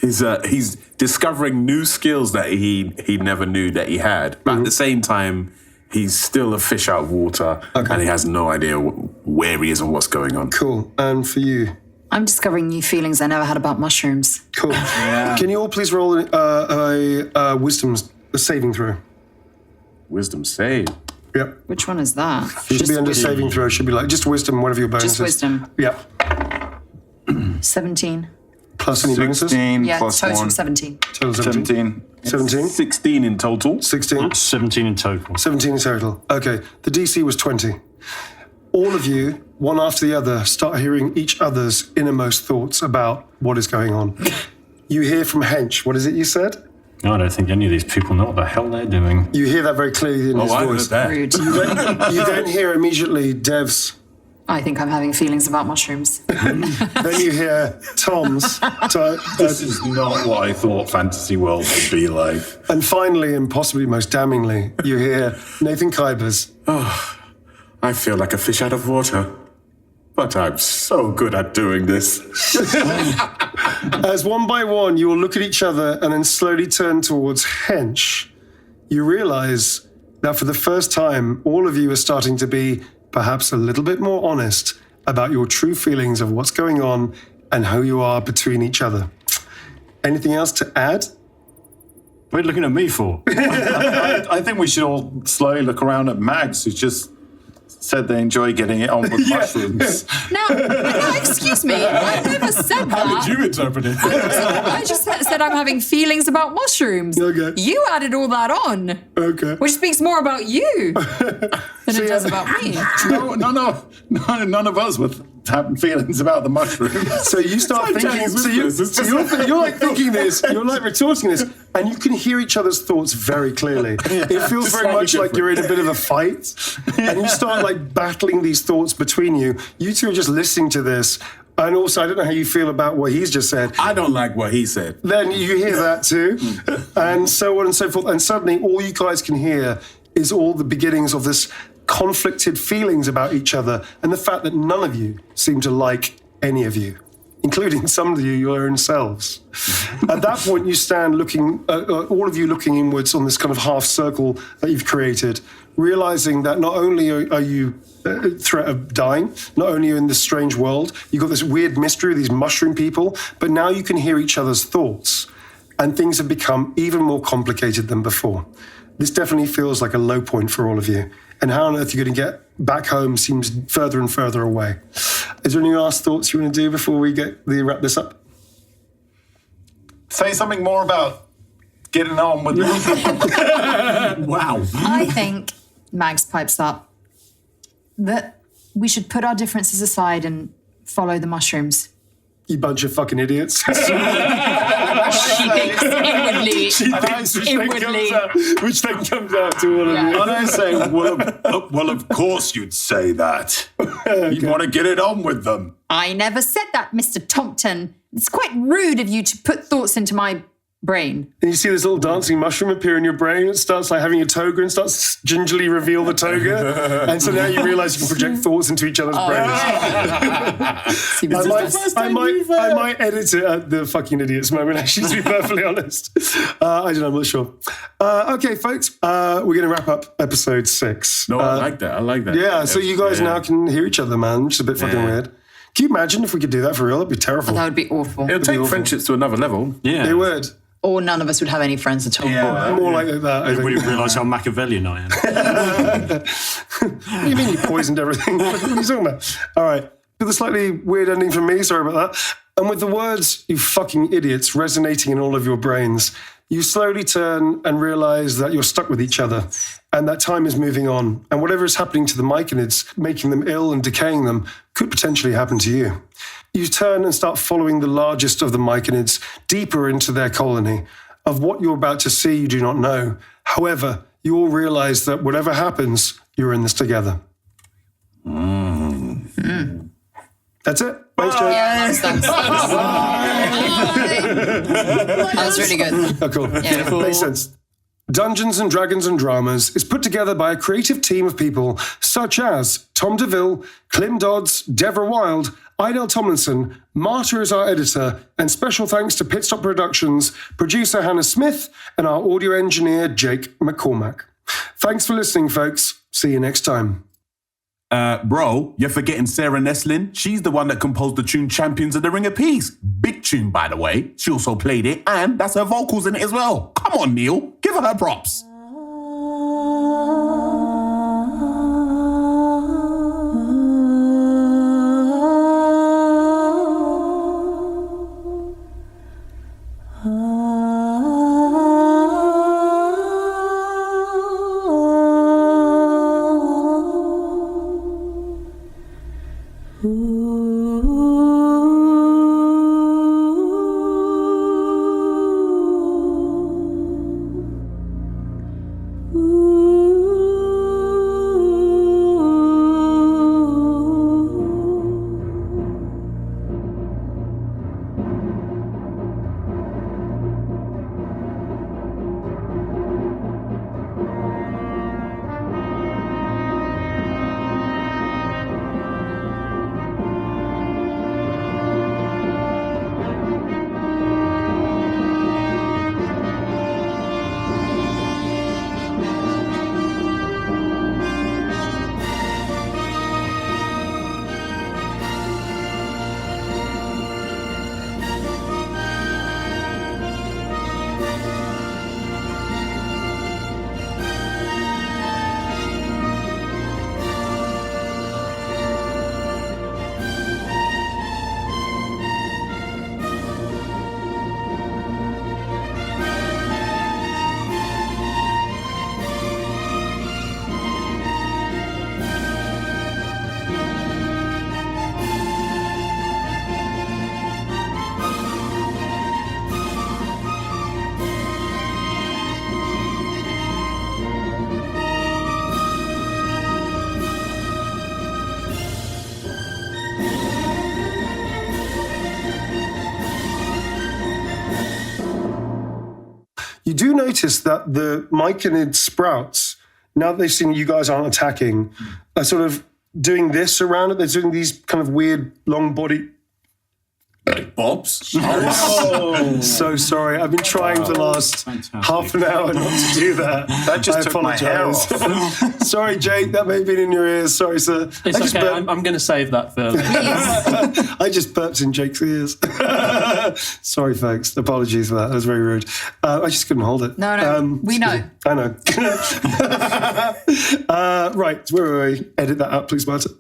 he's discovering new skills that he never knew that he had. But at the same time, he's still a fish out of water, and he has no idea where he is and what's going on. Cool. And for you? I'm discovering new feelings I never had about mushrooms. Cool. Can you all please roll a wisdom saving throw? Wisdom save. Yep. Which one is that? Should be under saving throw. Should be like just wisdom, whatever your bonus Just is. wisdom. Yep. 17. Plus any bonuses? 16 Yeah, plus total 1. 17. Total 17. 17. 16 in total. 16. 17 in total. 17 in total. Okay. The DC was 20. All of you, one after the other, start hearing each other's innermost thoughts about what is going on. You hear from Hench. What is it you said? I don't think any of these people know what the hell they're doing. You hear that very clearly in his I voice. heard that. Rude. You then hear immediately Dev's. I think I'm having feelings about mushrooms. Then you hear Tom's. This is not what I thought fantasy world would be like. And finally, and possibly most damningly, you hear Nathan Kybers. I feel like a fish out of water, but I'm so good at doing this. As one by one, you will look at each other and then slowly turn towards Hench. You realize that for the first time, all of you are starting to be perhaps a little bit more honest about your true feelings of what's going on and who you are between each other. Anything else to add? What are you looking at me for? I think we should all slowly look around at Mags, who just said they enjoy getting it on with mushrooms. No, excuse me. I never said that. You interpret it. I just said I'm having feelings about mushrooms. Okay. You added all that on, Okay. which speaks more about you than it does about me. No, none of us were having feelings about the mushrooms. So you start thinking. You're like thinking this. You're like retorting this, and you can hear each other's thoughts very clearly. It feels very much like you're in a bit of a fight, and you start like battling these thoughts between you. You two are just listening to this. And also, I don't know how you feel about what he's just said. I don't like what he said. Then you hear that too, and so on and so forth. And suddenly, all you guys can hear is all the beginnings of this conflicted feelings about each other, and the fact that none of you seem to like any of you, including some of you your own selves. At that point, you stand looking, all of you looking inwards on this kind of half circle that you've created, realizing that not only are you threat of dying, not only are you in this strange world, you've got this weird mystery, these mushroom people, but now you can hear each other's thoughts, and things have become even more complicated than before. This definitely feels like a low point for all of you, and how on earth you're going to get back home seems further and further away. Is there any last thoughts you want to do before we wrap this up? Say something more about getting on with it. Wow. I think, Mags pipes up, that we should put our differences aside and follow the mushrooms. You bunch of fucking idiots. She thinks inwardly. Which then comes out to all of you. And I say, well, of course you'd say that. You'd want to get it on with them. I never said that, Mr. Tompton. It's quite rude of you to put thoughts into my brain. And you see this little dancing mushroom appear in your brain. It starts like having a toga and starts to gingerly reveal the toga. And so now you realise you can project thoughts into each other's brains. I might edit it at the fucking idiots moment, actually, to be perfectly honest. I don't know, I'm not sure. Okay, folks, we're going to wrap up episode 6. No, I like that. Yeah, so you guys now can hear each other, man, which is a bit fucking weird. Can you imagine if we could do that for real? That'd be terrible. That would be awful. It would take friendships to another level. Yeah. It would. Or none of us would have any friends at all. Yeah, more like that. I Everybody think. realise how Machiavellian I am. What do you mean you poisoned everything? What are you talking about? All right. With a slightly weird ending from me, sorry about that. And with the words, you fucking idiots, resonating in all of your brains, you slowly turn and realise that you're stuck with each other and that time is moving on. And whatever is happening to the Myconids, making them ill and decaying them, could potentially happen to you. You turn and start following the largest of the Myconids deeper into their colony. Of what you're about to see, you do not know. However, you all realise that whatever happens, you're in this together. That's it. Thanks, Joe. Yeah, thanks. That was really good. Oh, cool. Yeah. Makes sense. Dungeons and Dragons and Dramas is put together by a creative team of people such as Tom Ville, Clym Dodds, Devora Wilde, Inel Tomlinson, Marta is our editor, and special thanks to Pitstop Productions, producer Hannah Smith, and our audio engineer Jake McCormack. Thanks for listening, folks. See you next time. Bro, you're forgetting Sarah Neslin. She's the one that composed the tune Champions of the Ring of Peace. Big tune, by the way. She also played it, and that's her vocals in it as well. Come on, Neil. Give her props. do notice that the myconid sprouts, now that they've seen you guys aren't attacking, are sort of doing this around it. They're doing these kind of weird long body. Bobs. So sorry. I've been trying for the last half an hour not to do that. That just took my hair off. Sorry, Jake. That may have been in your ears. Sorry, sir. It's okay. I'm going to save that for. I just burped in Jake's ears. Sorry, folks. Apologies for that. That was very rude. I just couldn't hold it. No, we know. I know. Right. Where were we? Edit that out, please, Marta.